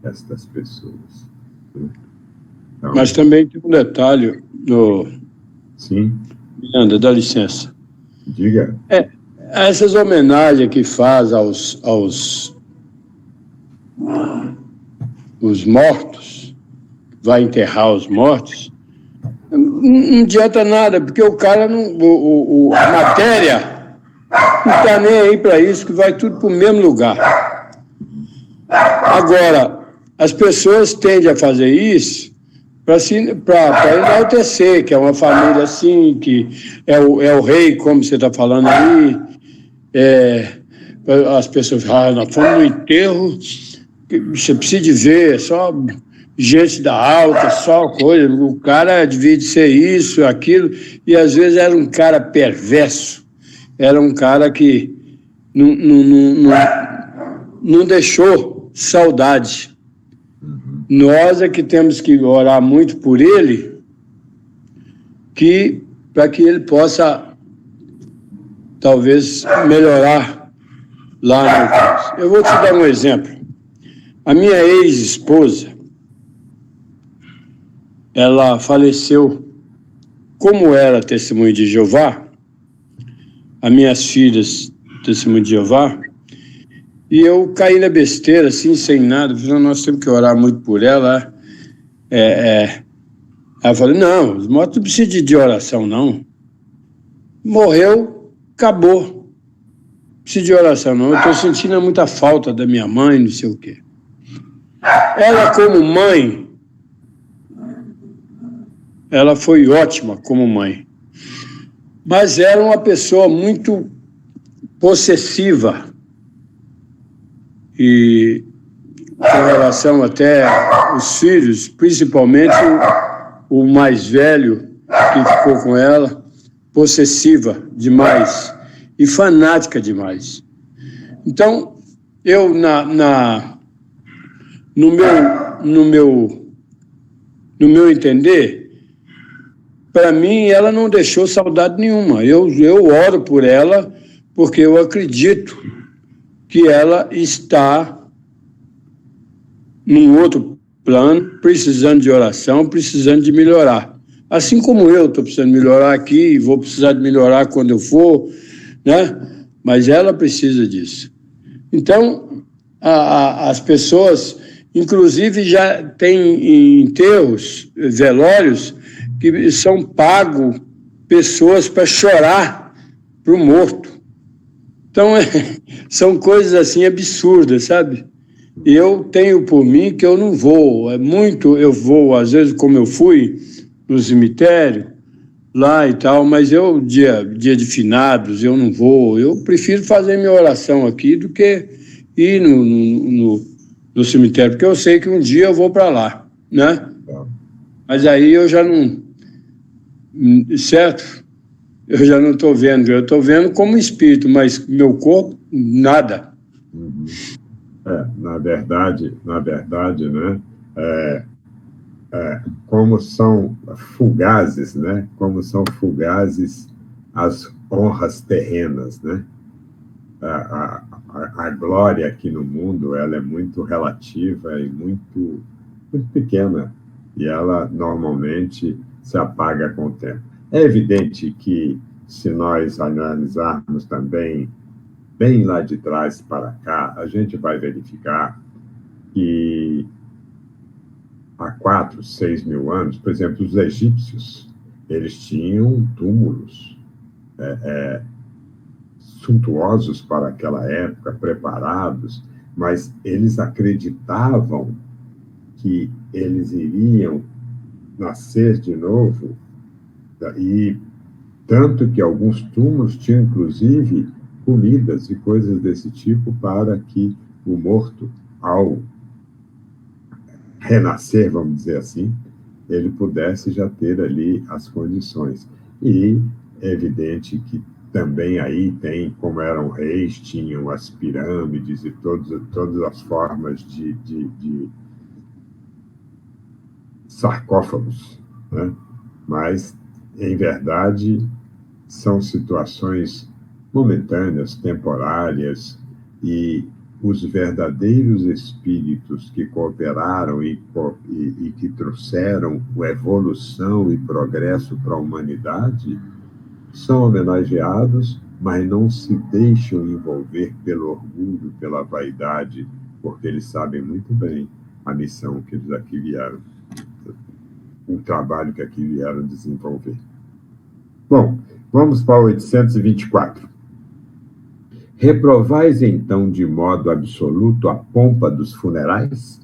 estas pessoas. Então, mas também tem um detalhe, sim. Miranda, dá licença. Diga. Essas homenagens que faz aos mortos, vai enterrar os mortos, não adianta nada, porque o cara a matéria não está nem aí para isso, que vai tudo para o mesmo lugar. Agora, as pessoas tendem a fazer isso para enaltecer, que é uma família assim, que é o rei, como você está falando aí. As pessoas falam, nós fomos no enterro, você precisa de ver, só gente da alta, só coisa. O cara devia ser isso, aquilo, e às vezes era um cara perverso, era um cara que não deixou saudade. Nós é que temos que orar muito por ele, para que ele possa, talvez, melhorar lá no... Eu vou te dar um exemplo. A minha ex-esposa, ela faleceu, como era testemunho de Jeová, as minhas filhas, testemunho de Jeová, e eu caí na besteira, assim, sem nada. Falei, nós temos que orar muito por ela. Aí eu falei, não, os mortos não precisam de oração, não. Morreu, acabou. Não precisa de oração, não. Eu estou sentindo muita falta da minha mãe, não sei o quê. Ela, como mãe, ela foi ótima como mãe. Mas era uma pessoa muito possessiva. E com relação até os filhos, principalmente o mais velho que ficou com ela, possessiva demais e fanática demais. Então, eu no meu entender, para mim ela não deixou saudade nenhuma. Eu oro por ela porque eu acredito que ela está num outro plano, precisando de oração, precisando de melhorar. Assim como eu estou precisando melhorar aqui, e vou precisar de melhorar quando eu for, né? Mas ela precisa disso. Então, as pessoas, inclusive, já têm enterros, velórios, que são pagos pessoas para chorar para o morto. Então, são coisas assim absurdas, sabe? E eu tenho por mim que eu não vou. Eu vou, às vezes, como eu fui no cemitério, lá e tal, mas dia de finados, eu não vou. Eu prefiro fazer minha oração aqui do que ir no cemitério, porque eu sei que um dia eu vou para lá, né? Mas aí eu já não... Certo? Eu já não estou vendo. Eu estou vendo como espírito, mas meu corpo, nada. Uhum. Na verdade, né? Como são fugazes, né? Como são fugazes as honras terrenas, né? A glória aqui no mundo, ela é muito relativa e muito pequena. E ela, normalmente, se apaga com o tempo. É evidente que, se nós analisarmos também, bem lá de trás para cá, a gente vai verificar que há 4, 6 mil anos, por exemplo, os egípcios, eles tinham túmulos suntuosos para aquela época, preparados, mas eles acreditavam que eles iriam nascer de novo, e tanto que alguns túmulos tinham, inclusive, comidas e coisas desse tipo para que o morto, ao renascer, vamos dizer assim, ele pudesse já ter ali as condições. E é evidente que também aí tem, como eram reis, tinham as pirâmides e todas as formas de sarcófagos, né? Mas, em verdade, são situações momentâneas, temporárias, e os verdadeiros espíritos que cooperaram e que trouxeram evolução e progresso para a humanidade são homenageados, mas não se deixam envolver pelo orgulho, pela vaidade, porque eles sabem muito bem a missão que eles aqui vieram, o trabalho que aqui vieram desenvolver. Bom, vamos para o 824. Reprovais, então, de modo absoluto a pompa dos funerais?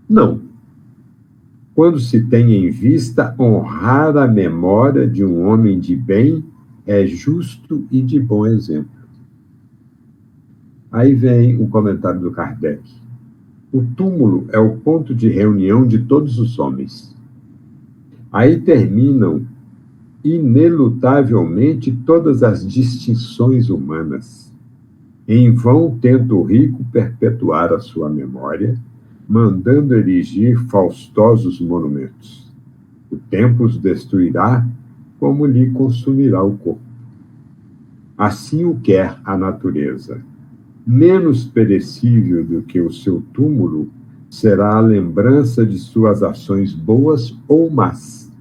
Não. Quando se tem em vista honrar a memória de um homem de bem, é justo e de bom exemplo. Aí vem o comentário do Kardec. O túmulo é o ponto de reunião de todos os homens. Aí terminam inelutavelmente todas as distinções humanas. Em vão tenta o rico perpetuar a sua memória, mandando erigir faustosos monumentos. O tempo os destruirá, como lhe consumirá o corpo. Assim o quer a natureza. Menos perecível do que o seu túmulo será a lembrança de suas ações boas ou más.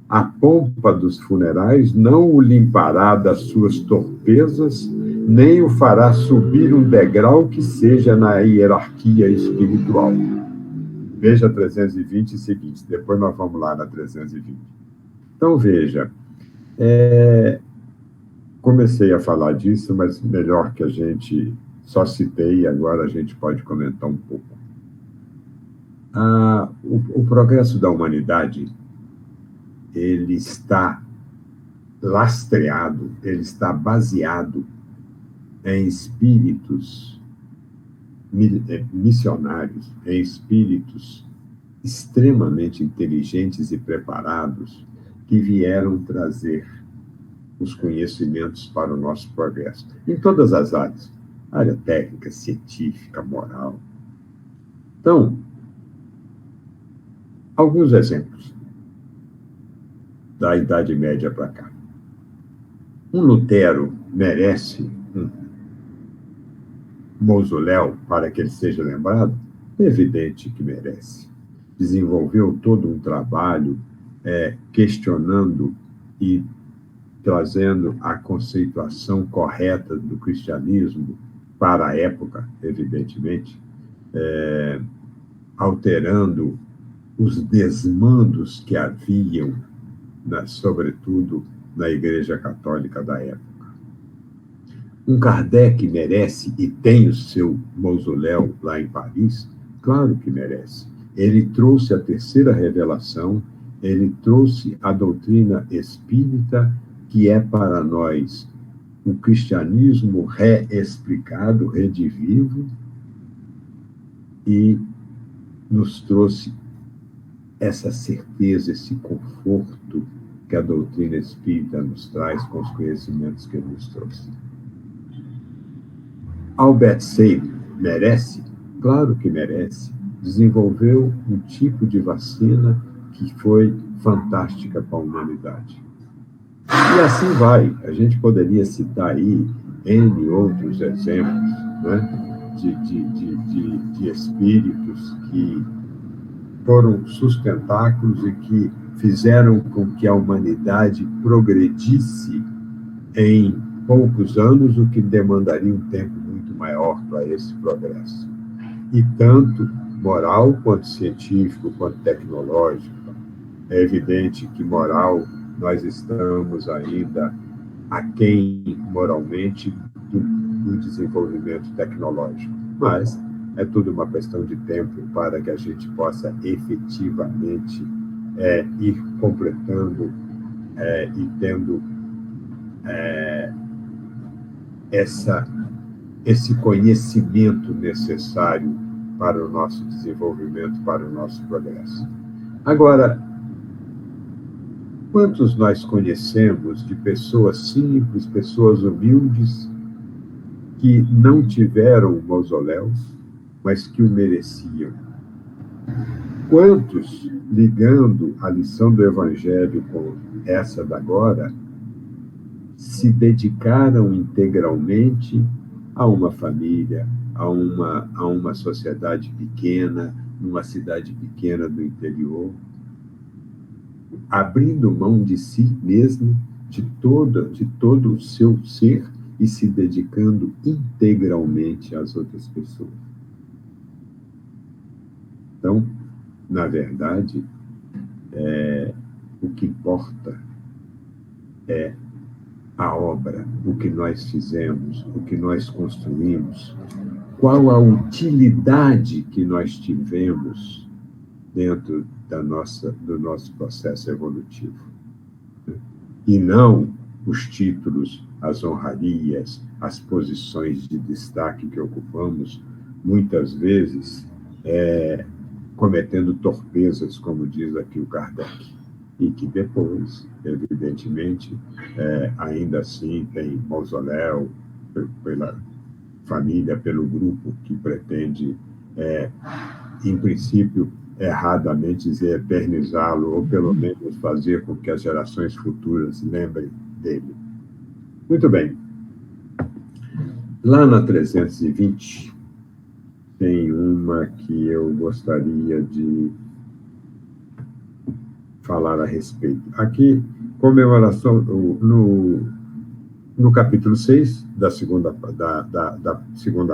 A pompa dos funerais não o limpará das suas torpezas, nem o fará subir um degrau que seja na hierarquia espiritual. Veja 320 e seguintes, depois nós vamos lá na 320. Então, veja, comecei a falar disso, mas melhor que a gente só citei, agora a gente pode comentar um pouco. O progresso da humanidade, ele está lastreado, ele está baseado em espíritos missionários, em espíritos extremamente inteligentes e preparados que vieram trazer os conhecimentos para o nosso progresso, em todas as áreas, área técnica, científica, moral. Então, alguns exemplos da Idade Média para cá. Um Lutero merece um mausoléu para que ele seja lembrado? É evidente que merece. Desenvolveu todo um trabalho questionando e trazendo a conceituação correta do cristianismo para a época, evidentemente, alterando os desmandos que haviam, sobretudo, na Igreja Católica da época. Um Kardec merece e tem o seu mausoléu lá em Paris? Claro que merece. Ele trouxe a terceira revelação, ele trouxe a doutrina espírita, que é para nós o cristianismo reexplicado, redivivo, e nos trouxe essa certeza, esse conforto que a doutrina espírita nos traz com os conhecimentos que ele nos trouxe. Albert Sabin merece? Claro que merece. Desenvolveu um tipo de vacina que foi fantástica para a humanidade. E assim vai. A gente poderia citar aí N outros exemplos, né, de espíritos que foram sustentáculos e que fizeram com que a humanidade progredisse em poucos anos, o que demandaria um tempo muito maior para esse progresso. E tanto moral, quanto científico, quanto tecnológico. É evidente que moral nós estamos ainda aquém moralmente do desenvolvimento tecnológico, mas é tudo uma questão de tempo para que a gente possa efetivamente ir completando e tendo esse conhecimento necessário para o nosso desenvolvimento, para o nosso progresso. Agora, quantos nós conhecemos de pessoas simples, pessoas humildes, que não tiveram um mausoléu, mas que o mereciam? Quantos, ligando a lição do Evangelho com essa da agora, se dedicaram integralmente a uma família, a uma sociedade pequena, numa cidade pequena do interior, abrindo mão de si mesmo, de todo o seu ser, e se dedicando integralmente às outras pessoas. Então, na verdade, o que importa é a obra, o que nós fizemos, o que nós construímos, qual a utilidade que nós tivemos dentro do nosso processo evolutivo. E não os títulos, as honrarias, as posições de destaque que ocupamos, muitas vezes cometendo torpezas, como diz aqui o Kardec, e que depois, evidentemente, ainda assim tem mausoléu pela família, pelo grupo que pretende, em princípio, erradamente dizer eternizá-lo, ou pelo menos fazer com que as gerações futuras lembrem dele. Muito bem. Lá na 320, tem uma que eu gostaria de falar a respeito. Aqui, comemoração, no capítulo 6, da segunda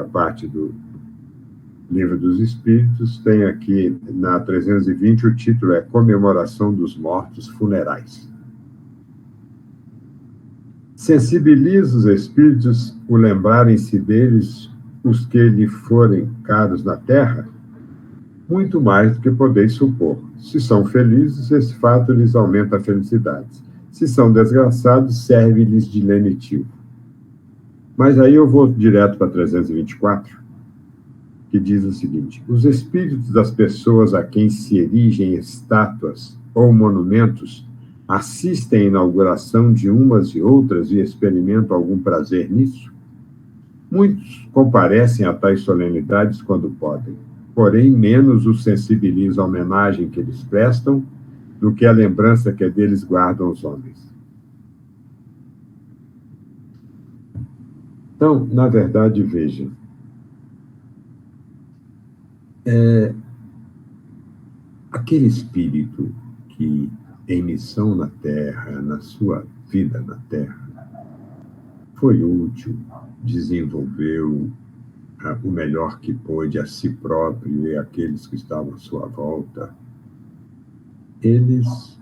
parte do Livro dos Espíritos, tem aqui, na 320, o título é Comemoração dos Mortos Funerais. Sensibiliza os espíritos o lembrarem-se deles os que lhe forem caros na terra, muito mais do que podeis supor. Se são felizes, esse fato lhes aumenta a felicidade. Se são desgraçados, serve-lhes de lenitivo. Mas aí eu vou direto para 324, que diz o seguinte: os espíritos das pessoas a quem se erigem estátuas ou monumentos assistem à inauguração de umas e outras e experimentam algum prazer nisso? Muitos comparecem a tais solenidades quando podem, porém menos os sensibiliza a homenagem que eles prestam do que a lembrança que deles guardam os homens. Então, na verdade, vejam, aquele espírito que, em missão na Terra, na sua vida na Terra, foi útil, desenvolveu o melhor que pôde a si próprio e àqueles que estavam à sua volta, eles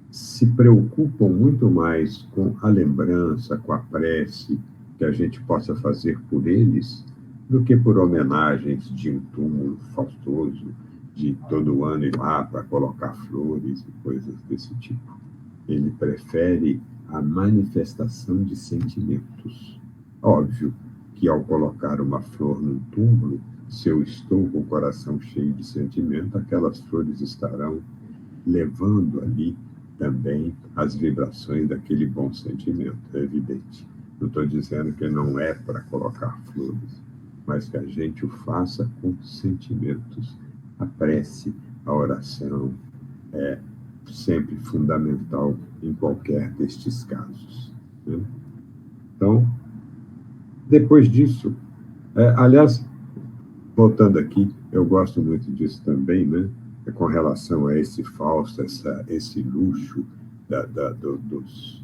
se preocupam muito mais com a lembrança, com a prece que a gente possa fazer por eles, do que por homenagens de um túmulo faustoso, de todo ano ir lá para colocar flores e coisas desse tipo. Ele prefere a manifestação de sentimentos. Óbvio que, ao colocar uma flor num túmulo, se eu estou com o coração cheio de sentimento, aquelas flores estarão levando ali também as vibrações daquele bom sentimento, é evidente. Não estou dizendo que não é para colocar flores, mas que a gente o faça com sentimentos. A prece, a oração é sempre fundamental em qualquer destes casos, né? Então, depois disso, aliás, voltando aqui, eu gosto muito disso também, né? com relação a esse Fausto, esse luxo dos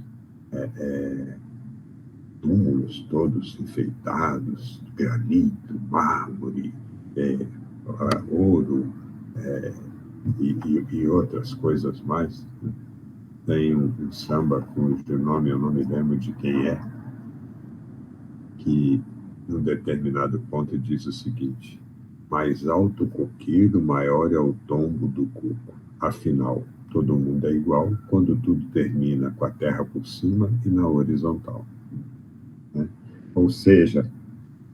túmulos todos enfeitados, granito, mármore, ouro, e outras coisas mais. Tem um samba cujo nome eu não me lembro de quem é, que num determinado ponto diz o seguinte: mais alto o coqueiro, maior é o tombo do coco. Afinal, todo mundo é igual quando tudo termina com a terra por cima e na horizontal. Né? Ou seja,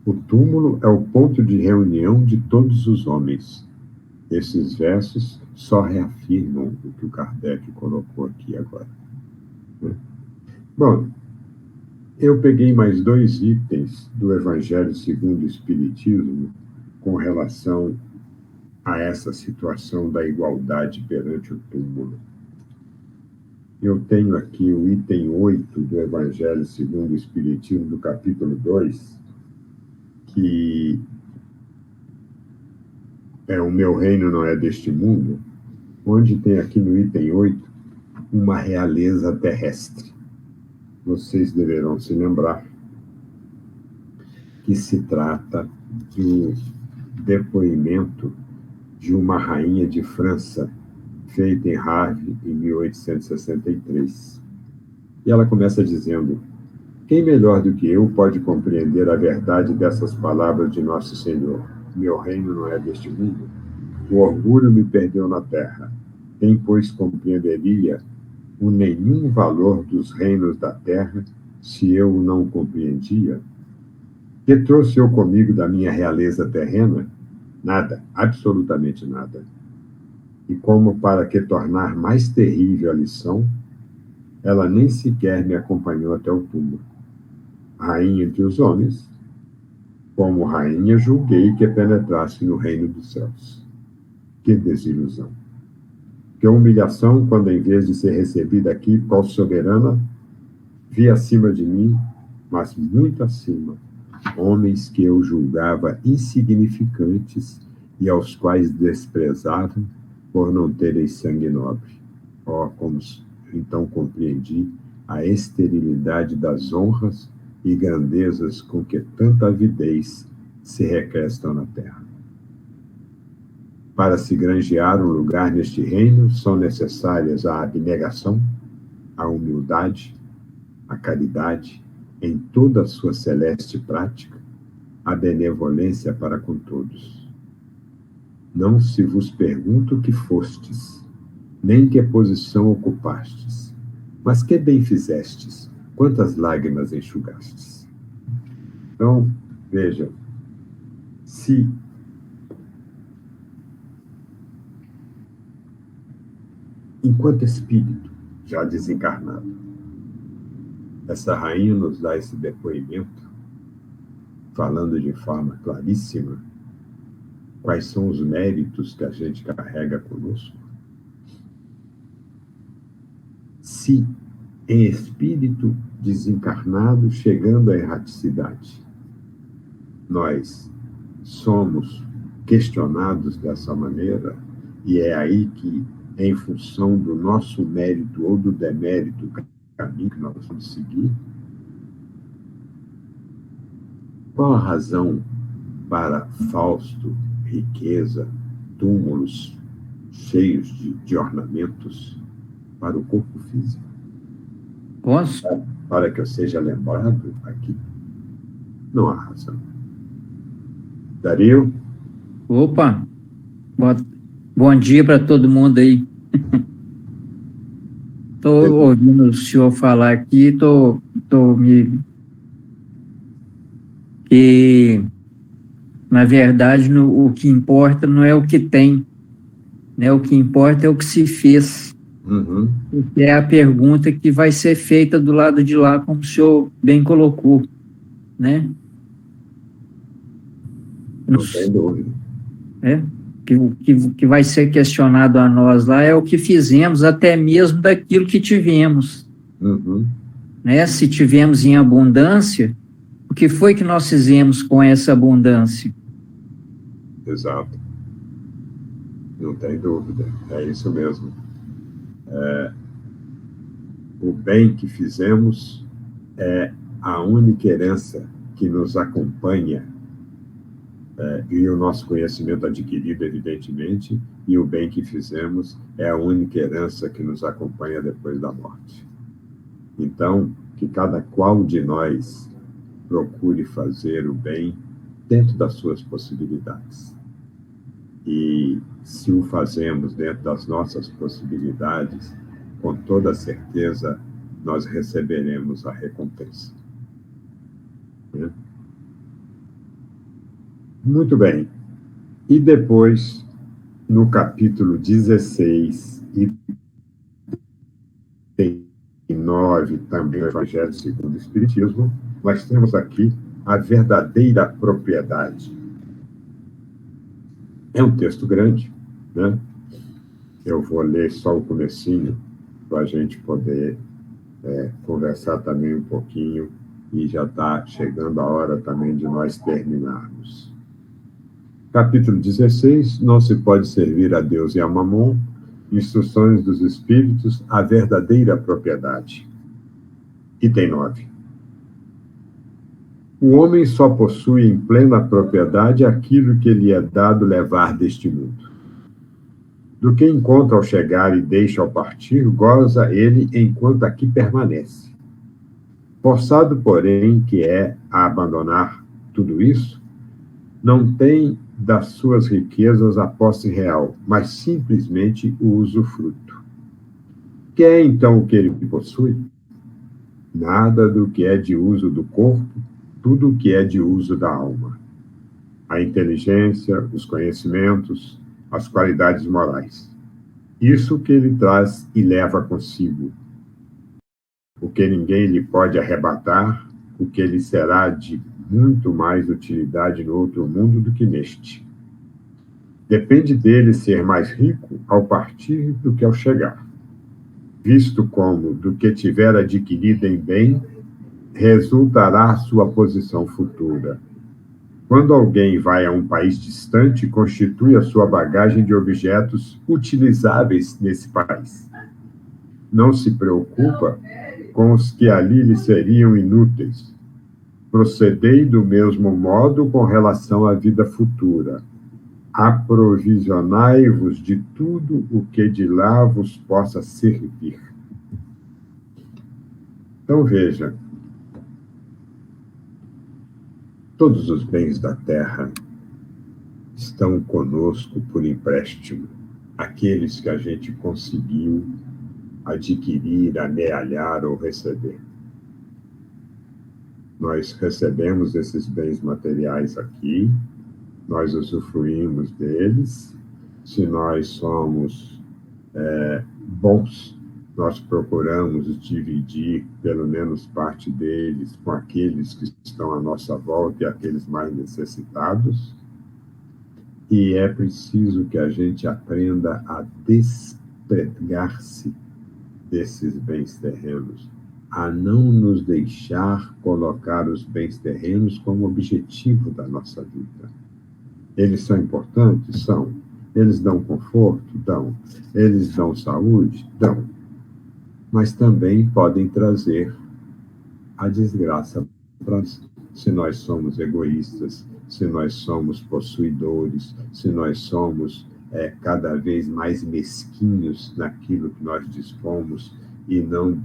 o túmulo é o ponto de reunião de todos os homens. Esses versos só reafirmam o que o Kardec colocou aqui agora. Né? Bom, eu peguei mais 2 itens do Evangelho segundo o Espiritismo com relação a essa situação da igualdade perante o túmulo. Eu tenho aqui o item 8 do Evangelho segundo o Espiritismo, do capítulo 2, que o meu reino não é deste mundo, onde tem aqui no item 8 uma realeza terrestre. Vocês deverão se lembrar que se trata do depoimento de uma rainha de França, feita em Havre em 1863. E ela começa dizendo: quem melhor do que eu pode compreender a verdade dessas palavras de Nosso Senhor? Meu reino não é deste mundo. O orgulho me perdeu na terra. Quem, pois, compreenderia o nenhum valor dos reinos da terra se eu o não compreendia? Que trouxe eu comigo da minha realeza terrena? Nada, absolutamente nada. E como para que tornar mais terrível a lição, ela nem sequer me acompanhou até o túmulo. Rainha entre os homens, como rainha julguei que penetrasse no reino dos céus. Que desilusão! Que humilhação quando, em vez de ser recebida aqui, qual soberana, vi acima de mim, mas muito acima, homens que eu julgava insignificantes e aos quais desprezava por não terem sangue nobre. Como então compreendi a esterilidade das honras e grandezas com que tanta avidez se recrestam na terra. Para se granjear um lugar neste reino, são necessárias a abnegação, a humildade, a caridade, em toda a sua celeste prática, a benevolência para com todos. Não se vos pergunto o que fostes, nem que posição ocupastes, mas que bem fizestes, quantas lágrimas enxugastes. Então, veja, se enquanto espírito já desencarnado, essa rainha nos dá esse depoimento, falando de forma claríssima quais são os méritos que a gente carrega conosco. Se em espírito desencarnado, chegando à erraticidade, nós somos questionados dessa maneira, e é aí que, em função do nosso mérito ou do demérito, caminho que nós vamos seguir, qual a razão para Fausto, riqueza, túmulos cheios de ornamentos para o corpo físico? Posso? Para que eu seja lembrado aqui? Não há razão. Dario? Opa! Bom dia para todo mundo aí. Estou ouvindo o senhor falar aqui, estou me... E, na verdade, o que importa não é o que tem, né? O que importa é o que se fez. Uhum. Que é a pergunta que vai ser feita do lado de lá, como o senhor bem colocou, né? Não tem dúvida. Que vai ser questionado a nós lá é o que fizemos, até mesmo daquilo que tivemos. Uhum. Né? Se tivemos em abundância, o que foi que nós fizemos com essa abundância? Exato. Não tem dúvida, é isso mesmo. O bem que fizemos é a única herança que nos acompanha, e o nosso conhecimento adquirido, evidentemente, e o bem que fizemos é a única herança que nos acompanha depois da morte. Então, que cada qual de nós procure fazer o bem dentro das suas possibilidades. E se o fazemos dentro das nossas possibilidades, com toda certeza, nós receberemos a recompensa. Né? Muito bem. E depois, no capítulo 16 e 9, também o Evangelho segundo o Espiritismo, nós temos aqui a verdadeira propriedade. É um texto grande, né? Eu vou ler só o comecinho para a gente poder conversar também um pouquinho, e já está chegando a hora também de nós terminarmos. Capítulo 16, não se pode servir a Deus e a Mamon, instruções dos Espíritos, a verdadeira propriedade. Item 9. O homem só possui em plena propriedade aquilo que lhe é dado levar deste mundo. Do que encontra ao chegar e deixa ao partir, goza ele enquanto aqui permanece. Forçado, porém, que é a abandonar tudo isso, não tem das suas riquezas a posse real, mas simplesmente o usufruto. Que é então o que ele possui? Nada do que é de uso do corpo, tudo o que é de uso da alma. A inteligência, os conhecimentos, as qualidades morais. Isso que ele traz e leva consigo. O que ninguém lhe pode arrebatar, o que lhe será de muito mais utilidade no outro mundo do que neste. Depende dele ser mais rico ao partir do que ao chegar, visto como, do que tiver adquirido em bem, resultará sua posição futura. Quando alguém vai a um país distante, constitui a sua bagagem de objetos utilizáveis nesse país. Não se preocupa com os que ali lhe seriam inúteis. Procedei do mesmo modo com relação à vida futura. Aprovisionai-vos de tudo o que de lá vos possa servir. Então, veja, todos os bens da terra estão conosco por empréstimo. Aqueles que a gente conseguiu adquirir, amealhar ou receber. Nós recebemos esses bens materiais aqui, nós usufruímos deles. Se nós somos bons, nós procuramos dividir pelo menos parte deles com aqueles que estão à nossa volta e aqueles mais necessitados. E é preciso que a gente aprenda a despregar-se desses bens terrenos, a não nos deixar colocar os bens terrenos como objetivo da nossa vida. Eles são importantes? São. Eles dão conforto? Dão. Eles dão saúde? Dão. Mas também podem trazer a desgraça para nós, se nós somos egoístas, se nós somos possuidores, se nós somos cada vez mais mesquinhos naquilo que nós dispomos e não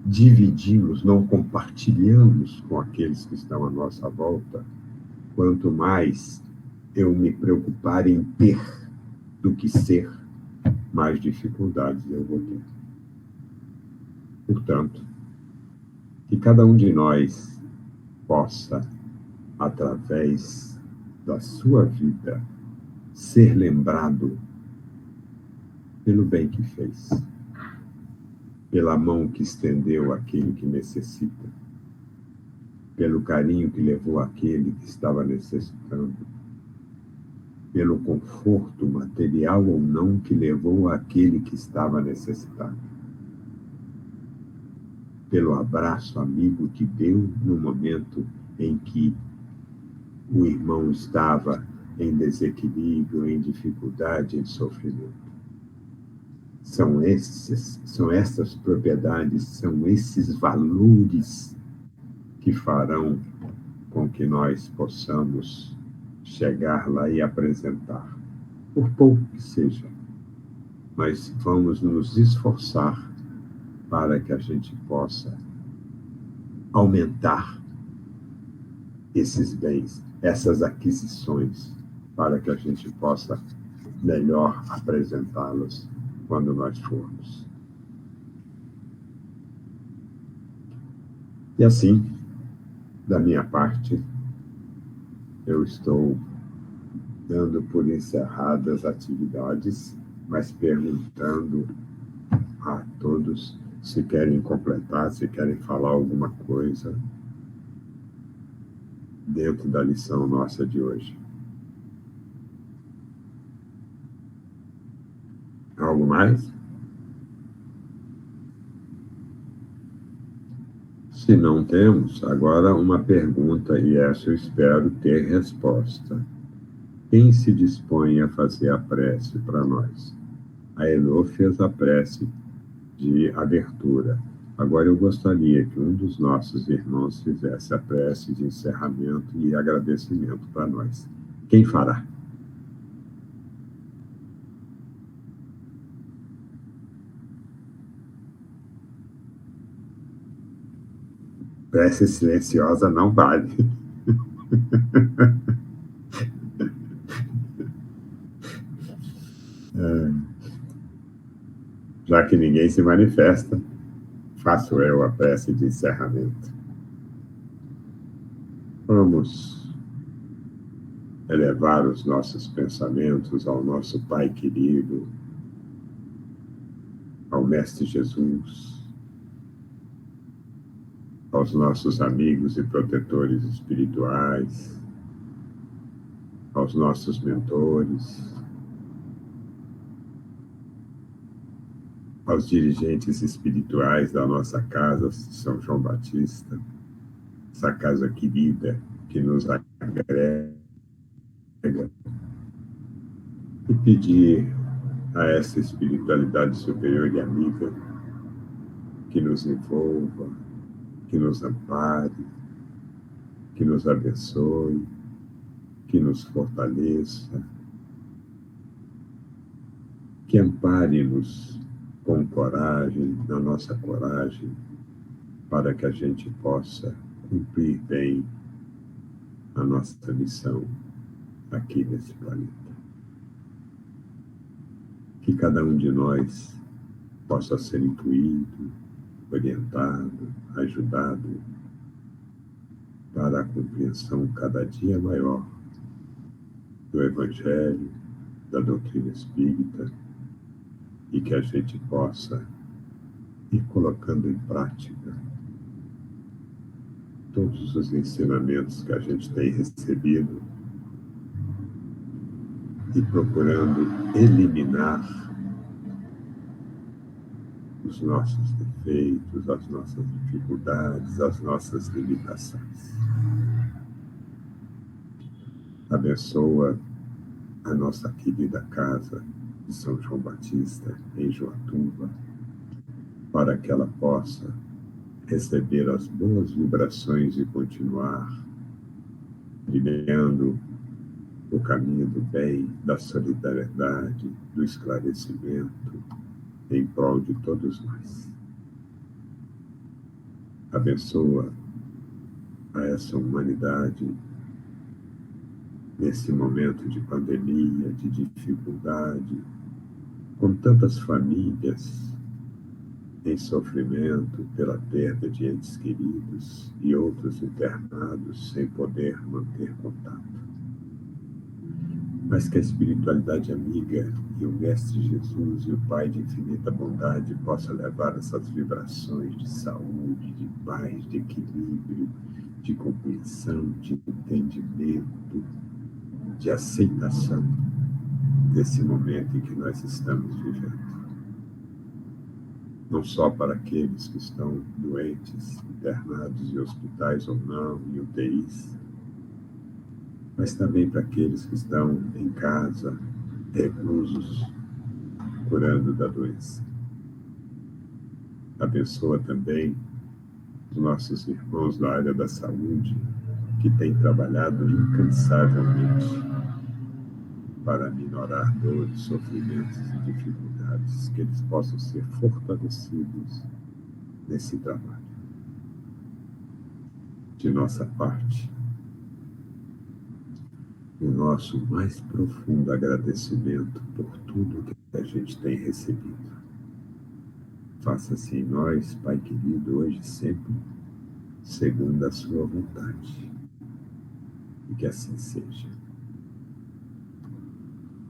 dividimos, não compartilhamos com aqueles que estão à nossa volta. Quanto mais eu me preocupar em ter do que ser, mais dificuldades eu vou ter. Portanto, que cada um de nós possa, através da sua vida, ser lembrado pelo bem que fez, pela mão que estendeu àquele que necessita, pelo carinho que levou àquele que estava necessitando, pelo conforto material ou não que levou àquele que estava necessitado, pelo abraço amigo que deu no momento em que o irmão estava em desequilíbrio, em dificuldade, em sofrimento. São essas propriedades, são esses valores que farão com que nós possamos chegar lá e apresentar, por pouco que seja. Mas vamos nos esforçar para que a gente possa aumentar esses bens, essas aquisições, para que a gente possa melhor apresentá-los quando nós formos. E assim, da minha parte, eu estou dando por encerradas atividades, mas perguntando a todos se querem completar, se querem falar alguma coisa dentro da lição nossa de hoje. Algo mais? Se não temos, agora uma pergunta, e essa eu espero ter resposta. Quem se dispõe a fazer a prece para nós? A Elô fez a prece de abertura. Agora eu gostaria que um dos nossos irmãos fizesse a prece de encerramento e agradecimento para nós. Quem fará? Prece silenciosa não vale. Já que ninguém se manifesta, faço eu a prece de encerramento. Vamos elevar os nossos pensamentos ao nosso Pai querido, ao Mestre Jesus, aos nossos amigos e protetores espirituais, aos nossos mentores, aos dirigentes espirituais da nossa casa, São João Batista, essa casa querida que nos agrega, e pedir a essa espiritualidade superior e amiga que nos envolva, que nos ampare, que nos abençoe, que nos fortaleça, que ampare-nos com coragem, na nossa coragem, para que a gente possa cumprir bem a nossa missão aqui nesse planeta. Que cada um de nós possa ser intuído, orientado, ajudado para a compreensão cada dia maior do Evangelho, da doutrina espírita, e que a gente possa ir colocando em prática todos os ensinamentos que a gente tem recebido e procurando eliminar os nossos defeitos, as nossas dificuldades, as nossas limitações. Abençoa a nossa querida casa de São João Batista, em Joatuba, para que ela possa receber as boas vibrações e continuar trilhando o caminho do bem, da solidariedade, do esclarecimento, em prol de todos nós. Abençoa a essa humanidade nesse momento de pandemia, de dificuldade, com tantas famílias em sofrimento pela perda de entes queridos e outros internados sem poder manter contato. Mas que a espiritualidade amiga e o Mestre Jesus e o Pai de infinita bondade possa levar essas vibrações de saúde, de paz, de equilíbrio, de compreensão, de entendimento, de aceitação desse momento em que nós estamos vivendo. Não só para aqueles que estão doentes, internados em hospitais ou não, em UTIs, mas também para aqueles que estão em casa, reclusos, curando da doença. Abençoa também os nossos irmãos da área da saúde, que têm trabalhado incansavelmente para minorar dores, sofrimentos e dificuldades, que eles possam ser fortalecidos nesse trabalho. De nossa parte, o nosso mais profundo agradecimento por tudo que a gente tem recebido. Faça-se em nós, Pai querido, hoje e sempre, segundo a sua vontade. E que assim seja.